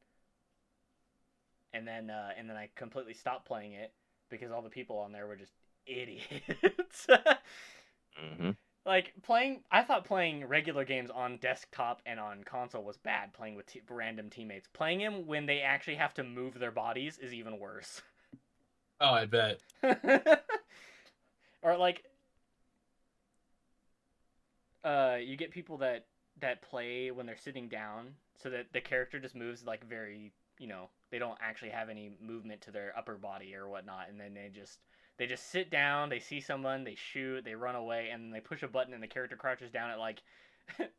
[SPEAKER 2] And then I completely stopped playing it because all the people on there were just idiots.
[SPEAKER 3] Mm-hmm.
[SPEAKER 2] Like, I thought playing regular games on desktop and on console was bad, playing with random teammates. Playing them when they actually have to move their bodies is even worse.
[SPEAKER 4] Oh, I bet.
[SPEAKER 2] Or like, you get people that play when they're sitting down, so that the character just moves like very, they don't actually have any movement to their upper body or whatnot, and then they just sit down, they see someone, they shoot, they run away, and then they push a button, and the character crouches down at like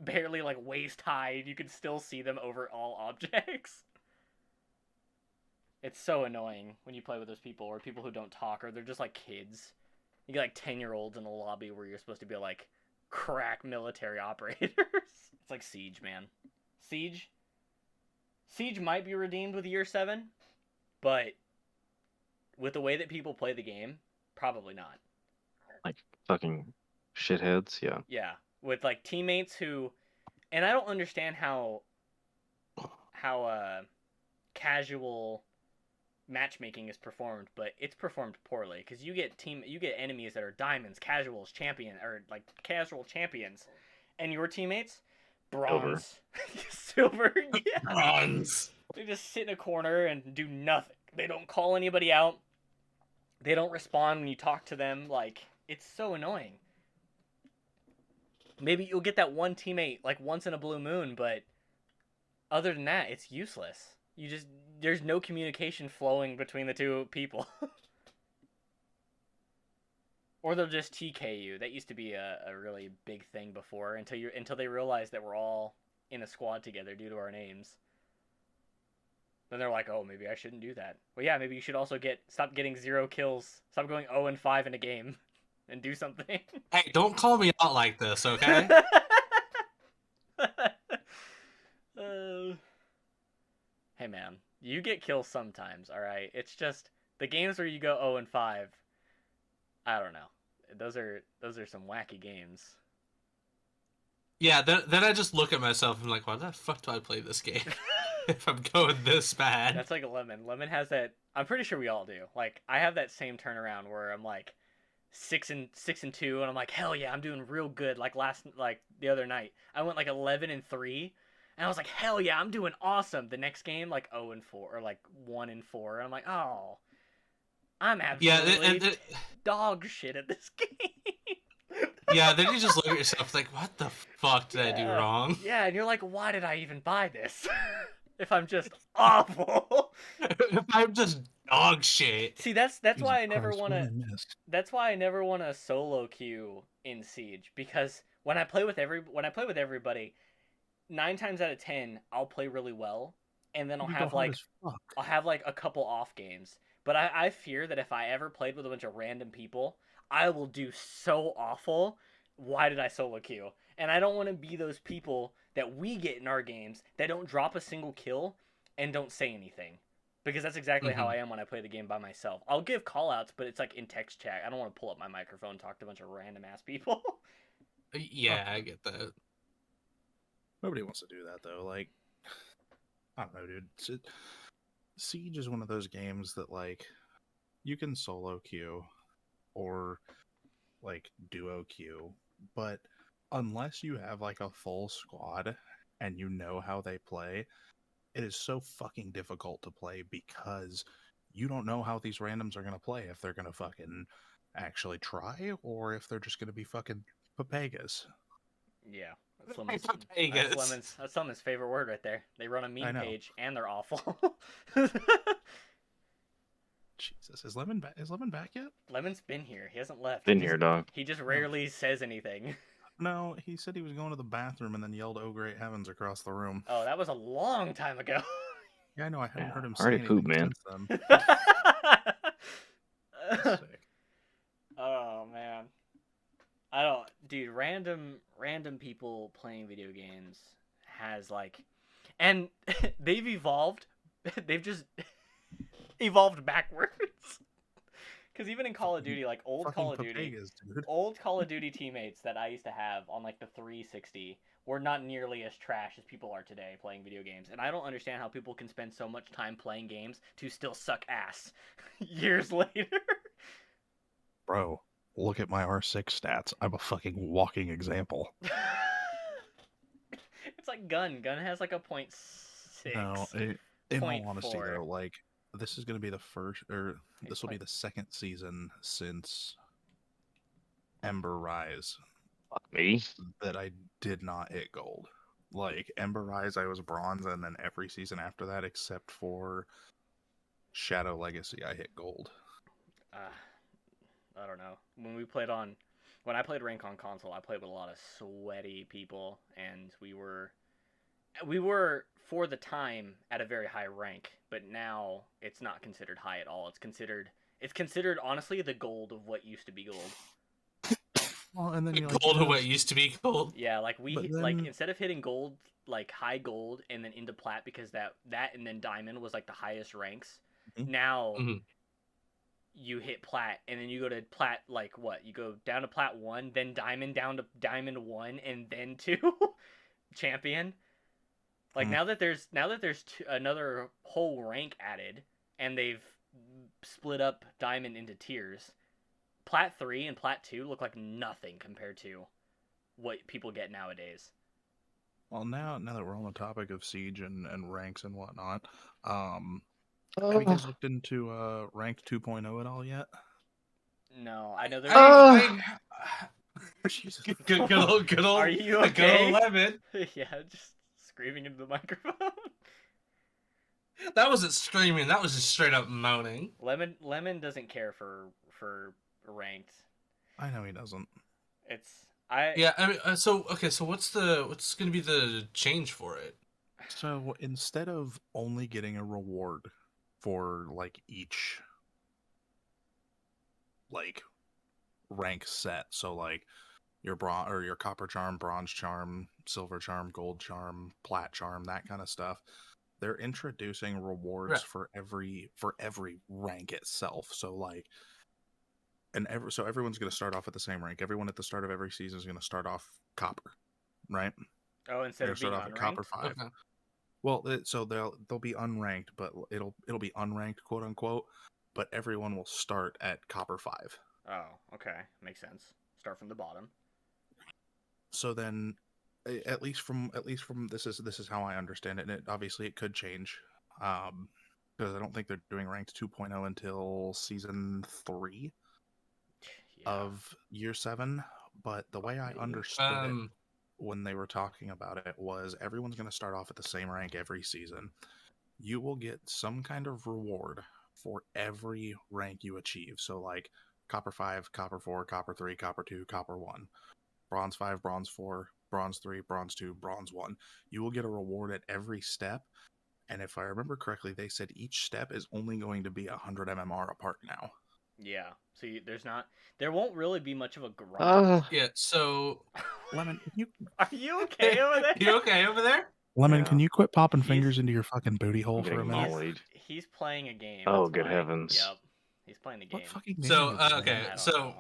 [SPEAKER 2] barely like waist high, and you can still see them over all objects. It's so annoying when you play with those people, or people who don't talk, or they're just like kids. You get like 10-year-olds in a lobby where you're supposed to be like crack military operators. It's like Siege, man. Siege might be redeemed with Year 7, but with the way that people play the game, probably not.
[SPEAKER 3] Like fucking shitheads, yeah.
[SPEAKER 2] Yeah, with like teammates who, and I don't understand how casual matchmaking is performed, but it's performed poorly because you get enemies that are diamonds, casual champions, and your teammates bronze, silver, yeah.
[SPEAKER 4] Bronze.
[SPEAKER 2] They just sit in a corner and do nothing. They don't call anybody out. They don't respond when you talk to them. Like, it's so annoying. Maybe you'll get that one teammate like once in a blue moon, but other than that, it's useless. There's no communication flowing between the two people. Or they'll just TK you. That used to be a really big thing before, until they realized that we're all in a squad together due to our names. Then they're like, oh, maybe I shouldn't do that. Well, yeah, maybe you should also stop getting 0 kills. Stop going 0-5 in a game. And do something.
[SPEAKER 4] Hey, don't call me out like this, okay?
[SPEAKER 2] Hey, man. You get kills sometimes, alright? It's just, the games where you go 0-5, I don't know. Those are some wacky games.
[SPEAKER 4] Yeah, then I just look at myself and I'm like, why the fuck do I play this game? If I'm going this bad.
[SPEAKER 2] That's like a Lemon. Lemon has that, I'm pretty sure we all do. Like, I have that same turnaround where I'm like 6-2, and I'm like, hell yeah, I'm doing real good. Like the other night, I went like 11-3, and I was like, hell yeah, I'm doing awesome. The next game, like 0-4 or like 1-4, and I'm like, oh, I'm absolutely dog shit at this game.
[SPEAKER 4] Yeah, then you just look at yourself like, what the fuck did I do wrong?
[SPEAKER 2] Yeah, and you're like, why did I even buy this? If I'm just awful.
[SPEAKER 4] If I'm just dog shit.
[SPEAKER 2] See, that's why I never want to. That's why I never want to solo queue in Siege, because when I play with everybody, 9 times out of 10 I'll play really well, and then I'll have like a couple off games. But I fear that if I ever played with a bunch of random people, I will do so awful. Why did I solo queue? And I don't want to be those people that we get in our games that don't drop a single kill and don't say anything. Because that's exactly how I am when I play the game by myself. I'll give callouts, but it's like in text chat. I don't want to pull up my microphone and talk to a bunch of random ass people.
[SPEAKER 4] Yeah, I get that.
[SPEAKER 1] Nobody wants to do that, though. Like, I don't know, dude. Siege is one of those games that, like, you can solo queue or, like, duo queue, but unless you have, like, a full squad and you know how they play, it is so fucking difficult to play because you don't know how these randoms are going to play, if they're going to fucking actually try or if they're just going to be fucking papagas.
[SPEAKER 2] Yeah. That's Lemon's favorite word right there. They run a meme page and they're awful.
[SPEAKER 1] Jesus, is Lemon back yet?
[SPEAKER 2] Lemon's been here. He hasn't left.
[SPEAKER 3] Been here, dog.
[SPEAKER 2] He just rarely says anything.
[SPEAKER 1] No, he said he was going to the bathroom and then yelled, "Oh, great heavens," across the room.
[SPEAKER 2] Oh, that was a long time ago.
[SPEAKER 1] Yeah, I know. I haven't heard him say
[SPEAKER 3] already
[SPEAKER 1] anything
[SPEAKER 3] pooped, man.
[SPEAKER 1] since then. Sick.
[SPEAKER 2] Oh, man. Dude, random people playing video games has, like... And they've evolved. They've just evolved backwards. Because even in Call of Duty, like old Call of Duty teammates that I used to have on like the 360 were not nearly as trash as people are today playing video games. And I don't understand how people can spend so much time playing games to still suck ass years later.
[SPEAKER 1] Bro, look at my R6 stats. I'm a fucking walking example.
[SPEAKER 2] It's like Gun. Gun has like a 0.6.
[SPEAKER 1] No, in all honesty though, like, this is going to be the first, or
[SPEAKER 2] He's
[SPEAKER 1] this will be the second season since Ember Rise
[SPEAKER 3] Fuck me.
[SPEAKER 1] that I did not hit gold. Like Ember Rise, I was bronze, and then every season after that, except for Shadow Legacy, I hit gold.
[SPEAKER 2] I don't know. When I played rank on console, I played with a lot of sweaty people, and we were for the time at a very high rank, but now it's not considered high at all. It's considered honestly the gold of what used to be gold.
[SPEAKER 1] Well, and then
[SPEAKER 4] Gold of what used to be gold.
[SPEAKER 2] Yeah, like
[SPEAKER 1] then...
[SPEAKER 2] like instead of hitting gold, like high gold and then into plat, because that and then diamond was like the highest ranks.
[SPEAKER 1] Mm-hmm.
[SPEAKER 2] Now you hit plat, and then you go to plat, like what? You go down to plat 1, then diamond, down to diamond 1, and then to champion. Like now that there's another whole rank added, and they've split up diamond into tiers, plat 3 and plat 2 look like nothing compared to what people get nowadays.
[SPEAKER 1] Well, now that we're on the topic of Siege and ranks and whatnot, have you guys looked into ranked 2.0 at all yet?
[SPEAKER 2] No, I know there's.
[SPEAKER 1] Jesus.
[SPEAKER 4] Good old.
[SPEAKER 2] Are you okay?
[SPEAKER 4] Good old Lemon.
[SPEAKER 2] Yeah, just screaming into the microphone.
[SPEAKER 4] That wasn't screaming. That was just straight up moaning.
[SPEAKER 2] Lemon doesn't care for ranked.
[SPEAKER 1] I know he doesn't.
[SPEAKER 4] Yeah, I mean, so what's gonna be the change for it?
[SPEAKER 1] So instead of only getting a reward for like each like rank set, so like your your copper charm, bronze charm, silver charm, gold charm, plat charm, that kind of stuff, they're introducing rewards for every rank itself. So like, so everyone's going to start off at the same rank. Everyone at the start of every season is going to start off copper, right?
[SPEAKER 2] Oh, instead of being
[SPEAKER 1] start off at copper 5. Okay. Well, so they'll be unranked, but it'll be unranked, quote unquote. But everyone will start at copper 5.
[SPEAKER 2] Oh, okay, makes sense. Start from the bottom.
[SPEAKER 1] So then, at least from this is how I understand it. And obviously it could change, because I don't think they're doing ranked 2.0 until season 3 of year 7. But the way I understood it when they were talking about it was everyone's going to start off at the same rank every season. You will get some kind of reward for every rank you achieve. So like copper 5, copper 4, copper 3, copper 2, copper 1, bronze 5, bronze 4, bronze 3, bronze 2, bronze 1. You will get a reward at every step. And if I remember correctly, they said each step is only going to be 100 MMR apart now.
[SPEAKER 2] Yeah. So there won't really be much of a grind.
[SPEAKER 4] Yeah. So,
[SPEAKER 1] Lemon,
[SPEAKER 2] are you okay over there?
[SPEAKER 4] You okay over there?
[SPEAKER 1] Lemon, can you quit popping fingers into your fucking booty hole for a minute?
[SPEAKER 2] He's playing a game.
[SPEAKER 3] Oh, good heavens!
[SPEAKER 2] Yep. He's playing a game.
[SPEAKER 1] What fucking game
[SPEAKER 4] So,
[SPEAKER 1] is
[SPEAKER 4] okay, so.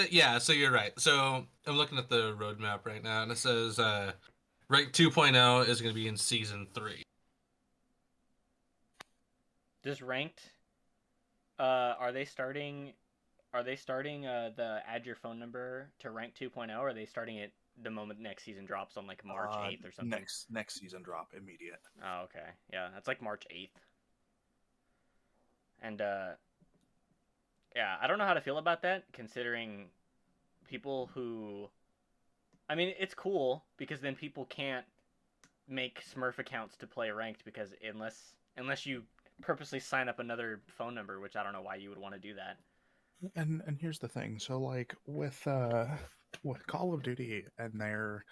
[SPEAKER 4] Yeah, so you're right. So I'm looking at the roadmap right now, and it says rank 2.0 is going to be in season 3.
[SPEAKER 2] Does ranked? Are they starting the add your phone number to rank 2.0, or are they starting it the moment next season drops on like March 8th or something?
[SPEAKER 1] Next season drop, immediate.
[SPEAKER 2] Oh, okay. Yeah, that's like March 8th. And yeah, I don't know how to feel about that, considering people who... I mean, it's cool, because then people can't make Smurf accounts to play ranked, because unless you purposely sign up another phone number, which I don't know why you would want to do that.
[SPEAKER 1] And here's the thing. So like with Call of Duty and their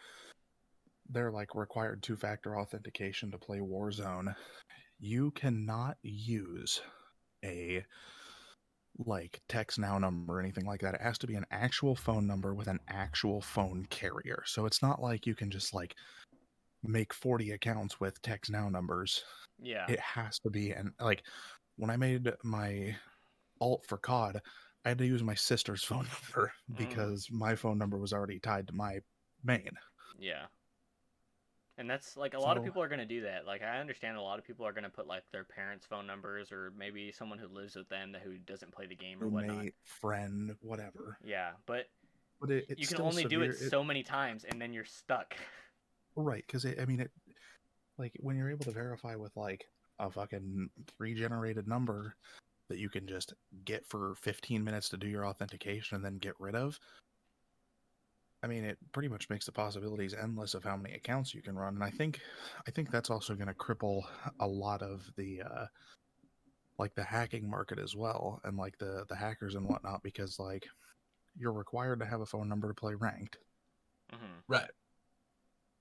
[SPEAKER 1] like required 2-factor authentication to play Warzone, you cannot use a like text now number or anything like that. It has to be an actual phone number with an actual phone carrier. So it's not like you can just like make 40 accounts with text now numbers.
[SPEAKER 2] Yeah.
[SPEAKER 1] It has to be, and like when I made my alt for COD, I had to use my sister's phone number because my phone number was already tied to my main.
[SPEAKER 2] Yeah. And that's like a lot of people are going to do that. Like I understand a lot of people are going to put like their parents' phone numbers, or maybe someone who lives with them who doesn't play the game or whatnot.
[SPEAKER 1] Friend, whatever.
[SPEAKER 2] Yeah, but
[SPEAKER 1] you
[SPEAKER 2] can only do it so many times, and then you're stuck.
[SPEAKER 1] Right, because like when you're able to verify with like a fucking pre-generated number that you can just get for 15 minutes to do your authentication and then get rid of. I mean, it pretty much makes the possibilities endless of how many accounts you can run, and I think that's also going to cripple a lot of the like the hacking market as well, and like the hackers and whatnot, because like you're required to have a phone number to play ranked.
[SPEAKER 4] Right.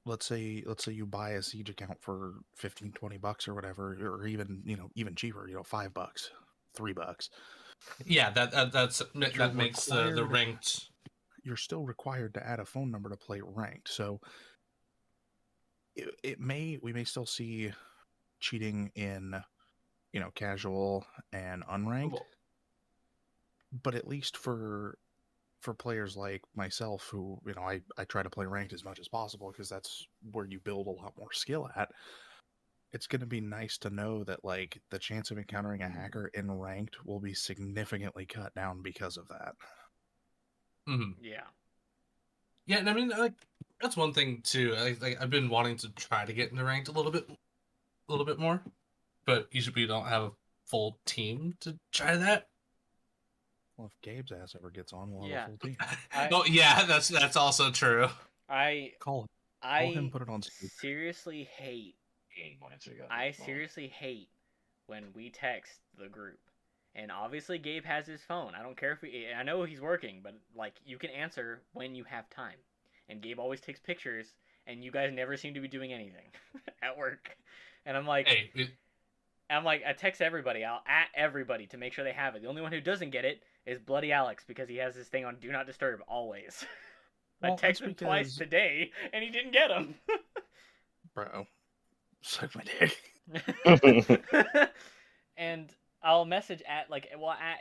[SPEAKER 1] Let's say you buy a Siege account for $15-$20 or whatever, or even even cheaper, $5, $3.
[SPEAKER 4] Yeah, that makes the ranked.
[SPEAKER 1] You're still required to add a phone number to play ranked, so we may still see cheating in casual and unranked, but at least for players like myself who I try to play ranked as much as possible because that's where you build a lot more skill at. It's going to be nice to know that like the chance of encountering a hacker in ranked will be significantly cut down because of that.
[SPEAKER 2] Yeah.
[SPEAKER 4] Yeah, and I mean, like, that's one thing too. Like I've been wanting to try to get into ranked a little bit more, but usually we don't have a full team to try that.
[SPEAKER 1] Well, if Gabe's ass ever gets on, we'll have a full team.
[SPEAKER 4] Oh yeah, that's also true.
[SPEAKER 1] Call him, put it on speaker.
[SPEAKER 2] Seriously hate. I seriously hate when we text the group. And obviously Gabe has his phone. I don't care if I know he's working, but like you can answer when you have time. And Gabe always takes pictures, and you guys never seem to be doing anything at work. And I'm like, I text everybody. I'll at everybody to make sure they have it. The only one who doesn't get it is Bloody Alex because he has this thing on Do Not Disturb always. Well, I texted him twice today, and he didn't get them.
[SPEAKER 1] Bro, suck my dick.
[SPEAKER 2] And I'll message at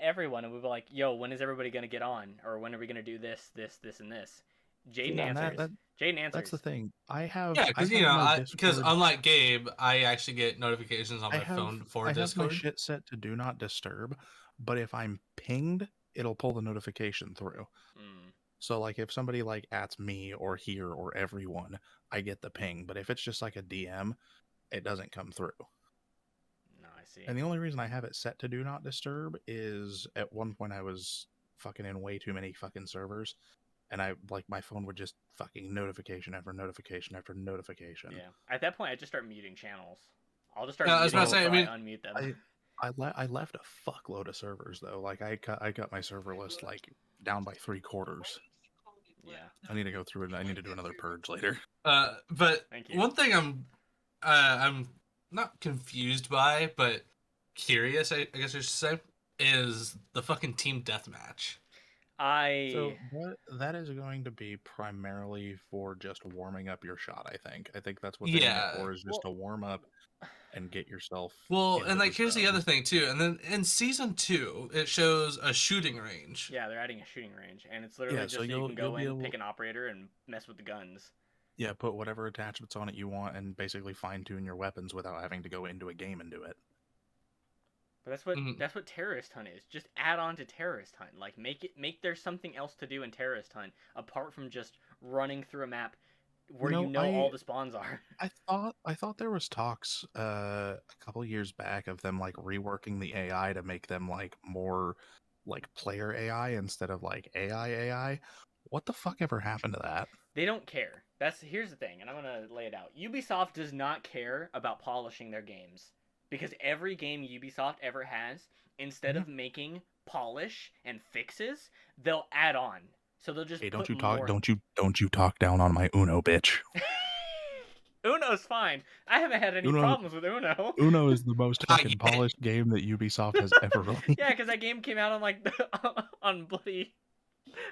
[SPEAKER 2] everyone, and we'll be like, "Yo, when is everybody gonna get on? Or when are we gonna do this, and this?" Jaden answers. Jaden answers.
[SPEAKER 1] That's the thing.
[SPEAKER 4] Because unlike Gabe, I actually get notifications on my phone for Discord.
[SPEAKER 1] I have my shit set to Do Not Disturb, but if I'm pinged, it'll pull the notification through. So like if somebody like ats me or here or everyone, I get the ping. But if it's just like a DM, it doesn't come through. And the only reason I have it set to Do Not Disturb is at one point I was fucking in way too many fucking servers, and my phone would just fucking notification after notification after notification.
[SPEAKER 2] Yeah. At that point, I just start muting channels. I'll just start muting them unmute them.
[SPEAKER 1] I left a fuckload of servers though. Like I got my server list like down by 3/4.
[SPEAKER 2] Yeah.
[SPEAKER 1] I need to go through it. I need to do another purge later.
[SPEAKER 4] But one thing I'm not confused by, but curious, I guess I should say, is the fucking team deathmatch.
[SPEAKER 1] So that is going to be primarily for just warming up your shot. I think that's what they're for, is just to warm up and get yourself.
[SPEAKER 4] Well, and like here's the other thing too, and then in season 2 it shows a shooting range.
[SPEAKER 2] Yeah, they're adding a shooting range, and it's literally just so you can go in, pick an operator, and mess with the guns.
[SPEAKER 1] Yeah, put whatever attachments on it you want, and basically fine-tune your weapons without having to go into a game and do it.
[SPEAKER 2] But that's what Terrorist Hunt is. Just add on to Terrorist Hunt. Like make there something else to do in Terrorist Hunt apart from just running through a map where all the spawns are.
[SPEAKER 1] I thought there was talks a couple years back of them like reworking the AI to make them like more like player AI instead of like AI. What the fuck ever happened to that?
[SPEAKER 2] They don't care. Here's the thing, and I'm gonna lay it out. Ubisoft does not care about polishing their games, because every game Ubisoft ever has, instead of making polish and fixes, they'll add on. So they'll just
[SPEAKER 1] don't you talk down on my Uno, bitch.
[SPEAKER 2] Uno's fine. I haven't had any problems with Uno.
[SPEAKER 1] Uno is the most fucking polished game that Ubisoft has ever released.
[SPEAKER 2] Yeah, because that game came out on like on bloody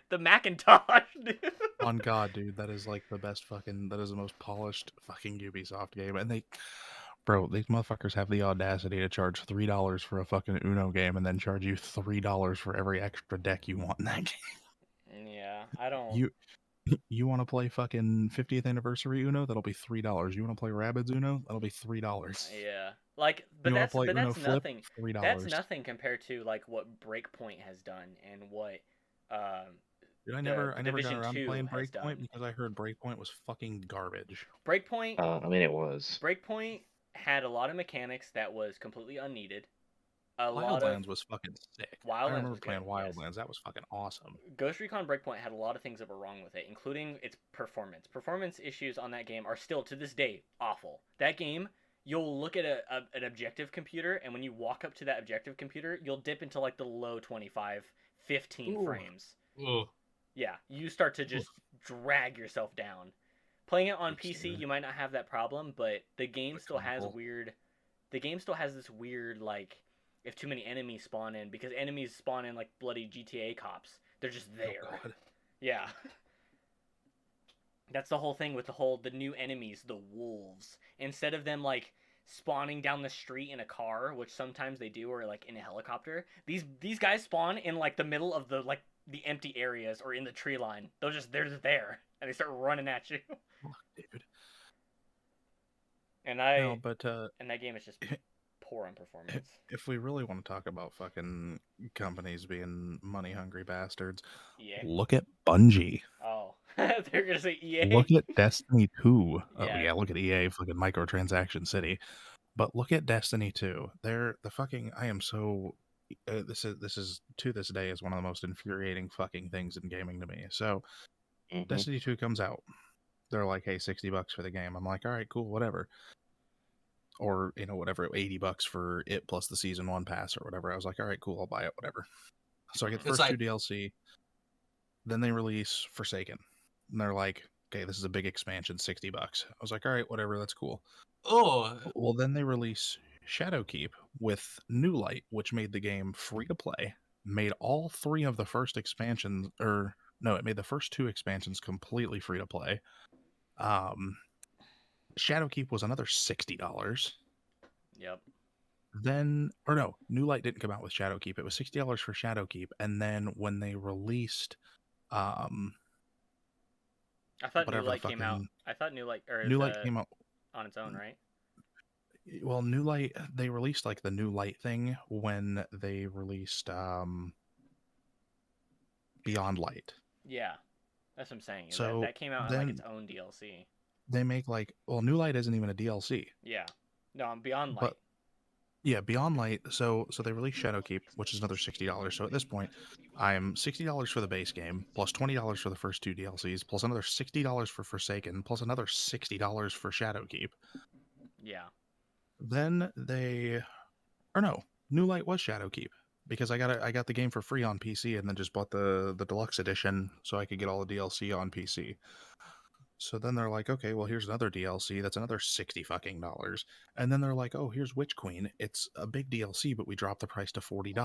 [SPEAKER 2] the Macintosh, dude.
[SPEAKER 1] On God, dude, that is like that is the most polished fucking Ubisoft game, and these motherfuckers have the audacity to charge $3 for a fucking Uno game, and then charge you $3 for every extra deck you want in that game.
[SPEAKER 2] Yeah, I don't.
[SPEAKER 1] You want to play fucking 50th anniversary Uno? That'll be $3. You want to play Rabbids Uno? That'll be $3.
[SPEAKER 2] Yeah, like, but that's nothing. $3. That's nothing compared to like what Breakpoint has done and what
[SPEAKER 1] Dude, I never got
[SPEAKER 2] Division
[SPEAKER 1] around to
[SPEAKER 2] 2
[SPEAKER 1] playing
[SPEAKER 2] has
[SPEAKER 1] Breakpoint
[SPEAKER 2] done.
[SPEAKER 1] because I heard Breakpoint was fucking garbage.
[SPEAKER 2] Breakpoint.
[SPEAKER 3] I mean, it was.
[SPEAKER 2] Breakpoint had a lot of mechanics that was completely unneeded.
[SPEAKER 1] Wildlands was fucking sick. I
[SPEAKER 2] Wildlands
[SPEAKER 1] remember
[SPEAKER 2] was
[SPEAKER 1] playing
[SPEAKER 2] good,
[SPEAKER 1] Wildlands.
[SPEAKER 2] yes.
[SPEAKER 1] That was fucking awesome.
[SPEAKER 2] Ghost Recon Breakpoint had a lot of things that were wrong with it, including its performance. Performance issues on that game are still, to this day, awful. That game, you'll look at an objective computer, and when you walk up to that objective computer, you'll dip into like the low 25, 15 frames.
[SPEAKER 4] Ooh.
[SPEAKER 2] Yeah, you start to just drag yourself down. Playing it on PC, you might not have that problem, but the game still has weird... The game still has this weird, like, if too many enemies spawn in, because enemies spawn in like bloody GTA cops. They're just there.
[SPEAKER 1] Oh, God.
[SPEAKER 2] Yeah. That's the whole thing with the new enemies, the wolves. Instead of them, like, spawning down the street in a car, which sometimes they do, or, like, in a helicopter, these guys spawn in, like, the middle of the, like, the empty areas or in the tree line. They're just there, and they start running at you.
[SPEAKER 1] Oh, dude.
[SPEAKER 2] And and that game is just poor on performance.
[SPEAKER 1] If we really want to talk about fucking companies being money-hungry bastards,
[SPEAKER 2] EA?
[SPEAKER 1] Look at Bungie.
[SPEAKER 2] Oh, they're gonna say EA.
[SPEAKER 1] Look at Destiny 2.
[SPEAKER 2] Yeah.
[SPEAKER 1] Oh, yeah, look at EA, fucking microtransaction city. But look at Destiny 2. They're the fucking... I am so... this is to this day is one of the most infuriating fucking things in gaming to me. So, Destiny 2 comes out. They're like, hey, $60 for the game. I'm like, all right, cool, whatever. Or, you know, whatever, $80 for it plus the Season 1 pass or whatever. I was like, all right, cool, I'll buy it, whatever. So I get the first 2 DLC. Then they release Forsaken. And they're like, okay, this is a big expansion, $60. I was like, all right, whatever, that's cool.
[SPEAKER 4] Oh.
[SPEAKER 1] Well, then they release Shadowkeep with New Light, which made the game free to play. Made all 3 of the first expansions, or no, it made the first 2 expansions completely free to play. Shadowkeep was another $60.
[SPEAKER 2] Yep.
[SPEAKER 1] Then, or no, New Light didn't come out with Shadowkeep. It was $60 for Shadowkeep, and then when they released,
[SPEAKER 2] I thought New Light came out. I thought New Light came
[SPEAKER 1] out
[SPEAKER 2] on its own, right?
[SPEAKER 1] Well, New Light, they released like the New Light thing when they released Beyond Light.
[SPEAKER 2] Yeah, that's what I'm saying.
[SPEAKER 1] So
[SPEAKER 2] that came out in like its own DLC.
[SPEAKER 1] They make like, well, New Light isn't even a DLC.
[SPEAKER 2] Yeah, no, I'm Beyond Light.
[SPEAKER 1] But, yeah, Beyond Light. So they released Shadowkeep, which is another $60. So at this point, I'm $60 for the base game, plus $20 for the first 2 DLCs, plus another $60 for Forsaken, plus another $60 for Shadowkeep.
[SPEAKER 2] Yeah.
[SPEAKER 1] Then New Light was Shadowkeep because I got the game for free on PC and then just bought the deluxe edition so I could get all the DLC on PC. So then they're like, okay, well, here's another DLC that's another $60 fucking dollars. And then they're like, oh, here's Witch Queen. It's a big DLC, but we dropped the price to $40.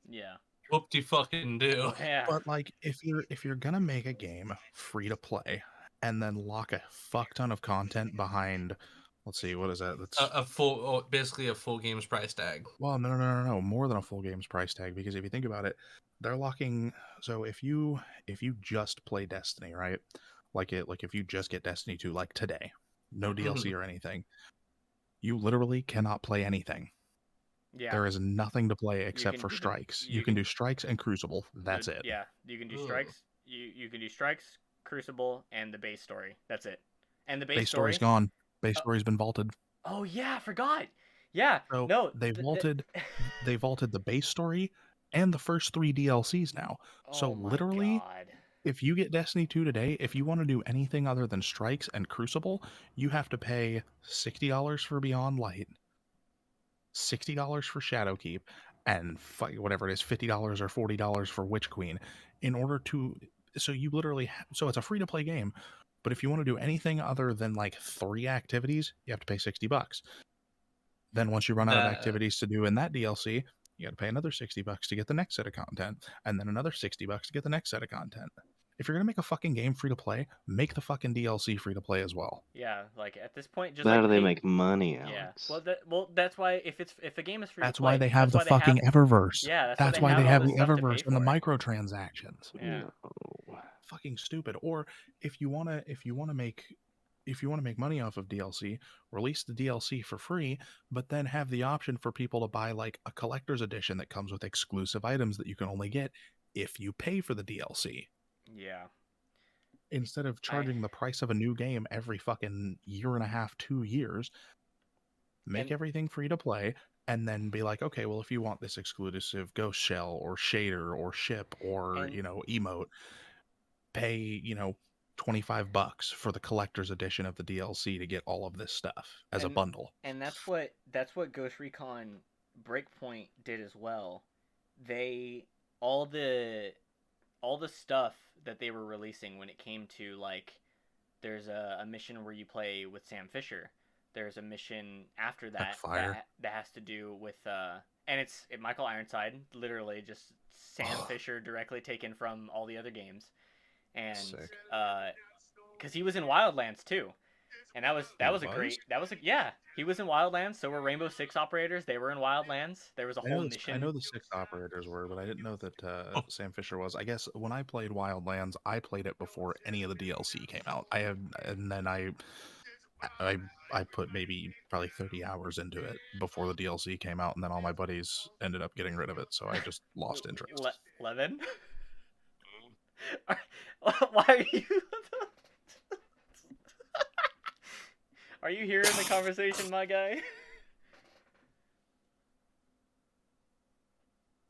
[SPEAKER 2] Yeah.
[SPEAKER 4] Whoop de fucking do.
[SPEAKER 2] Yeah.
[SPEAKER 1] But like, if you're gonna make a game free to play and then lock a fuck ton of content behind, let's see, what is that? That's
[SPEAKER 4] basically a full game's price tag.
[SPEAKER 1] Well, no, more than a full game's price tag, because if you think about it, they're locking. So if you just play Destiny, right? Like if you just get Destiny 2 like today, no DLC or anything, you literally cannot play anything.
[SPEAKER 2] Yeah.
[SPEAKER 1] There is nothing to play except for Strikes. You can do Strikes and Crucible. That's it.
[SPEAKER 2] Yeah, you can do Strikes. You can do Strikes, Crucible, and the base story. That's it. And the base
[SPEAKER 1] story's gone. Base story's been vaulted.
[SPEAKER 2] Oh yeah, I forgot. Yeah.
[SPEAKER 1] So
[SPEAKER 2] no,
[SPEAKER 1] they vaulted the base story and the first 3 DLCs now. So literally, if you get Destiny 2 today, if you want to do anything other than Strikes and Crucible, you have to pay $60 for Beyond Light, $60 for Shadowkeep, and whatever it is, $50 or $40 for Witch Queen in order to. So you literally, so it's a free to play game, but if you want to do anything other than like 3 activities, you have to pay $60. Then once you run out of activities to do in that DLC, you got to pay another $60 to get the next set of content, and then another $60 to get the next set of content. If you're gonna make a fucking game free to play, make the fucking DLC free to play as well.
[SPEAKER 2] Yeah, like at this point, just
[SPEAKER 3] how do they make money, Alex?
[SPEAKER 2] Yeah, well, that's why if a game is free
[SPEAKER 1] that's
[SPEAKER 2] to play,
[SPEAKER 1] why they have the fucking Eververse.
[SPEAKER 2] Yeah,
[SPEAKER 1] that's why they have the Eververse and the microtransactions.
[SPEAKER 2] Yeah,
[SPEAKER 1] fucking stupid. Or if you wanna make money off of DLC, release the DLC for free, but then have the option for people to buy like a collector's edition that comes with exclusive items that you can only get if you pay for the DLC.
[SPEAKER 2] Yeah.
[SPEAKER 1] Instead of charging the price of a new game every fucking year and a half, 2 years, make everything free to play, and then be like, okay, well, if you want this exclusive ghost shell or shader or ship or, emote, pay, $25 for the collector's edition of the DLC to get all of this stuff as a bundle.
[SPEAKER 2] And that's what Ghost Recon Breakpoint did as well. All the stuff that they were releasing when it came to, like, there's a mission where you play with Sam Fisher. There's a mission after that that has to do with and it's Michael Ironside, literally just Sam Fisher directly taken from all the other games, and because he was in Wildlands too, and he was in Wildlands. So were Rainbow Six operators. They were in Wildlands. There was a whole mission.
[SPEAKER 1] I know the Six operators were, but I didn't know that Sam Fisher was. I guess when I played Wildlands, I played it before any of the DLC came out. I put probably 30 hours into it before the DLC came out, and then all my buddies ended up getting rid of it, so I just lost interest.
[SPEAKER 2] Levin? Why are you... Are you hearing the conversation, my guy?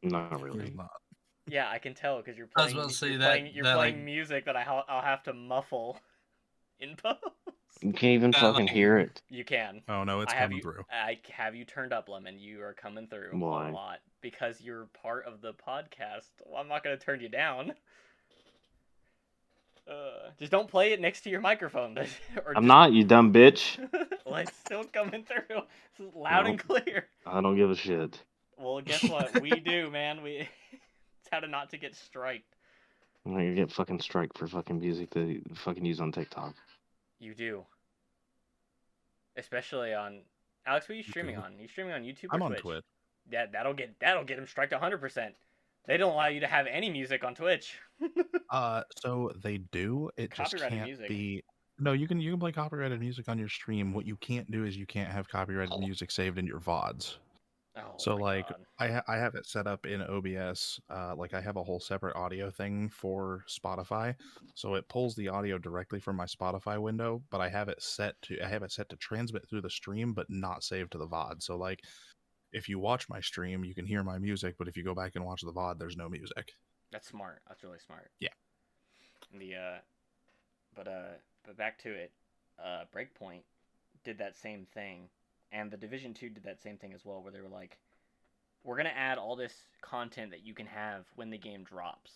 [SPEAKER 3] Not really.
[SPEAKER 1] Not.
[SPEAKER 2] Yeah, I can tell because you're playing. You're playing music that I'll have to muffle in post.
[SPEAKER 3] You can't even fucking hear it.
[SPEAKER 2] You can.
[SPEAKER 1] Oh no, it's coming through.
[SPEAKER 2] I have you turned up, Lemon. You are coming through a lot because you're part of the podcast. Well, I'm not gonna turn you down. Just don't play it next to your microphone.
[SPEAKER 3] I'm not, you dumb bitch.
[SPEAKER 2] Well, it's still coming through. This is loud and clear.
[SPEAKER 3] I don't give a shit.
[SPEAKER 2] Well, guess what? We do, man. It's how to not to get striked.
[SPEAKER 3] Well, you get fucking strike for fucking music that you fucking use on TikTok.
[SPEAKER 2] You do. Especially on... Alex, what are you streaming on? Are you streaming on YouTube or
[SPEAKER 1] I'm
[SPEAKER 2] Twitch?
[SPEAKER 1] on Twitch.
[SPEAKER 2] Yeah, that'll get him striked 100%. They don't allow you to have any music on Twitch.
[SPEAKER 1] So they do. It just can't be. No, you can play copyrighted music on your stream. What you can't do is you can't have copyrighted music saved in your VODs.
[SPEAKER 2] Oh,
[SPEAKER 1] so like I have it set up in OBS. Like I have a whole separate audio thing for Spotify, so it pulls the audio directly from my Spotify window. But I have it set to transmit through the stream, but not saved to the VOD. So like, if you watch my stream, you can hear my music, but if you go back and watch the VOD, there's no music.
[SPEAKER 2] That's smart. That's really smart.
[SPEAKER 1] Yeah.
[SPEAKER 2] But back to it. Breakpoint did that same thing. And the Division 2 did that same thing as well, where they were like, we're going to add all this content that you can have when the game drops.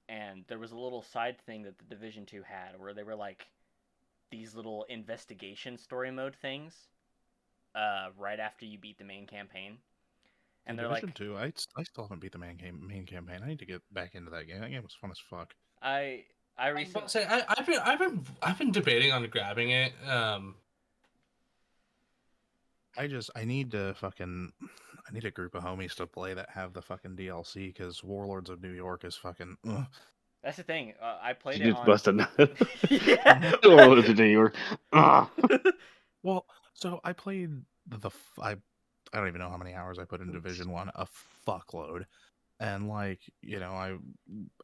[SPEAKER 2] And there was a little side thing that the Division 2 had, where they were like, these little investigation story mode things, right after you beat the main campaign. And they're
[SPEAKER 1] Division
[SPEAKER 2] like...
[SPEAKER 1] 2, I still haven't beat the main campaign. I need to get back into that game. That game was fun as fuck.
[SPEAKER 2] I recently...
[SPEAKER 4] say I've been debating on grabbing it.
[SPEAKER 1] I need a group of homies to play that have the fucking DLC, because Warlords of New York is fucking. Ugh.
[SPEAKER 2] That's the thing. I played it
[SPEAKER 3] It's
[SPEAKER 2] on.
[SPEAKER 3] busted.
[SPEAKER 2] Yeah.
[SPEAKER 3] Warlords of New York.
[SPEAKER 1] Well, so I played I don't even know how many hours I put in Division 1. A fuckload. And like, I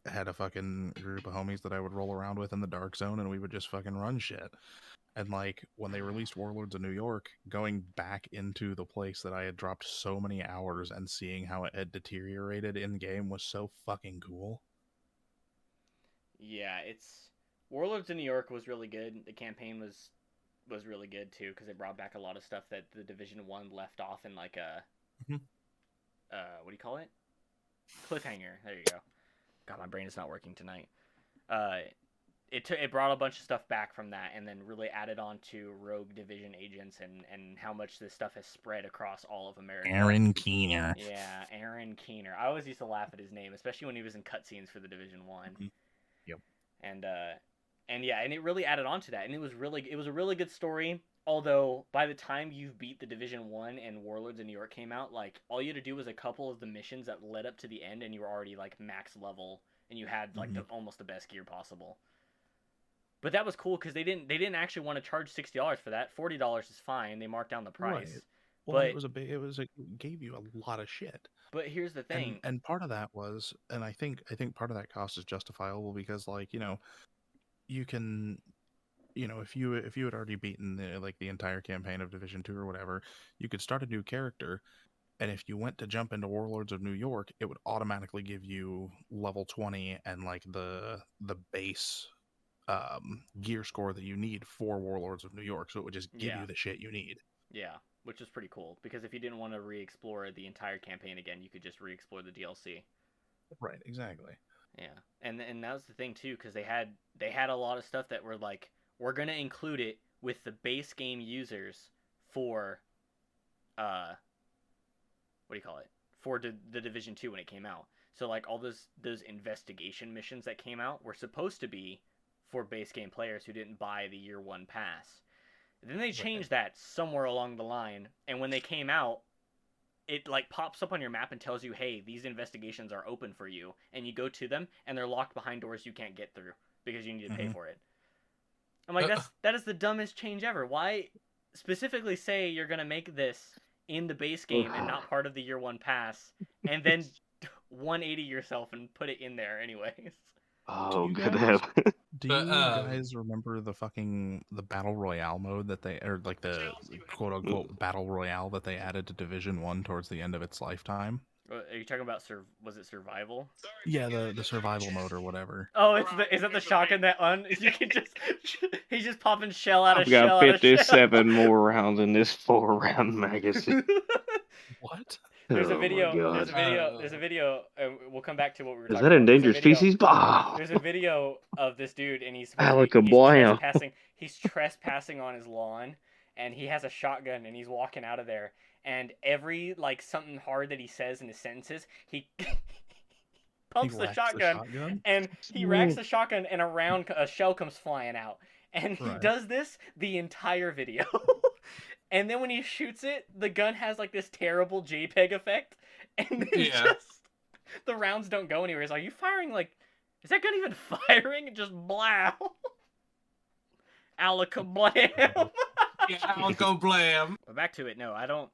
[SPEAKER 1] had a fucking group of homies that I would roll around with in the Dark Zone, and we would just fucking run shit. And like, when they released Warlords of New York, going back into the place that I had dropped so many hours and seeing how it had deteriorated in game was so fucking cool.
[SPEAKER 2] Yeah, Warlords of New York was really good. The campaign was really good too, because it brought back a lot of stuff that the Division 1 left off in like a what do you call it? Cliffhanger. There you go. God, my brain is not working tonight. It brought a bunch of stuff back from that, and then really added on to Rogue Division agents and how much this stuff has spread across all of America.
[SPEAKER 1] Aaron Keener.
[SPEAKER 2] Yeah, Aaron Keener. I always used to laugh at his name, especially when he was in cutscenes for the Division 1.
[SPEAKER 1] Mm-hmm. Yep.
[SPEAKER 2] And it really added on to that, and it was a really good story. Although by the time you've beat the Division 1 and Warlords of New York came out, like, all you had to do was a couple of the missions that led up to the end, and you were already like max level, and you had like almost the best gear possible. But that was cool because they didn't actually want to charge $60 for that. $40 is fine. They marked down the price.
[SPEAKER 1] Right. Well,
[SPEAKER 2] But
[SPEAKER 1] it gave you a lot of shit.
[SPEAKER 2] but here's the thing.
[SPEAKER 1] And part of that was, and I think part of that cost is justifiable because, like, you can, if you had already beaten the entire campaign of Division 2 or whatever, you could start a new character, and if you went to jump into Warlords of New York, it would automatically give you level 20 and like the base gear score that you need for Warlords of New York, so it would just give you the shit you need.
[SPEAKER 2] Yeah, which is pretty cool because if you didn't want to re-explore the entire campaign again, you could just re-explore the DLC.
[SPEAKER 1] Right, exactly.
[SPEAKER 2] Yeah, and that was the thing too, because they had a lot of stuff that were like, we're gonna include it with the base game users for, what do you call it? For the Division 2 when it came out. So like all those investigation missions that came out were supposed to be for base game players who didn't buy the year 1 pass. Then they changed that somewhere along the line, and when they came out, it like pops up on your map and tells you, hey, these investigations are open for you, and you go to them and they're locked behind doors you can't get through because you need to pay for it. I'm like, that is the dumbest change ever. Why specifically say you're gonna make this in the base game and not part of the year 1 pass, and then 180 yourself and put it in there anyways?
[SPEAKER 3] Oh, good hell.
[SPEAKER 1] Do you guys remember the Battle Royale mode that or like the quote unquote Battle Royale that they added to Division 1 towards the end of its lifetime?
[SPEAKER 2] Are you talking about was it survival?
[SPEAKER 1] Yeah, the survival mode or whatever.
[SPEAKER 2] Oh, is that the shotgun that you can just he's just popping shell out of
[SPEAKER 3] I've
[SPEAKER 2] shell.
[SPEAKER 3] got 57 more rounds in this 4-round magazine.
[SPEAKER 1] What?
[SPEAKER 2] There's a video.
[SPEAKER 3] Oh
[SPEAKER 2] There's a video. We'll come back to what we were talking
[SPEAKER 3] about. Is that
[SPEAKER 2] about.
[SPEAKER 3] endangered species? Bah!
[SPEAKER 2] There's a video of this dude, and he's
[SPEAKER 3] ALAKABLAM.
[SPEAKER 2] He's trespassing on his lawn, and he has a shotgun, and he's walking out of there. And every like something hard that he says in his sentences, he pumps the shotgun, and he racks the shotgun, and a shell comes flying out. And he does this the entire video. And then when he shoots it, the gun has like this terrible JPEG effect, and the rounds don't go anywhere. It's like, are you firing like, is that gun even firing? It just blow. ALAKABLAM.
[SPEAKER 4] Yeah, ALAKABLAM.
[SPEAKER 2] But back to it. No, I don't.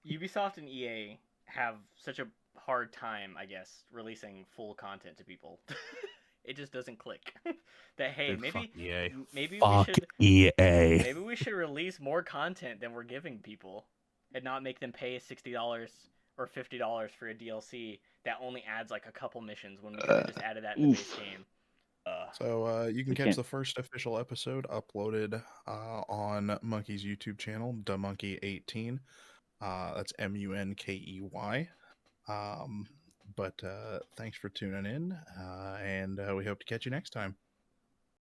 [SPEAKER 2] Ubisoft and EA have such a hard time, I guess, releasing full content to people. It just doesn't click. That hey, maybe we should release more content than we're giving people, and not make them pay $60 or $50 for a DLC that only adds like a couple missions when we could have just added that in the base game.
[SPEAKER 1] So you can catch the first official episode uploaded on Monkey's YouTube channel, DaMonkey18. That's MUNKEY. But thanks for tuning in, and we hope to catch you next time.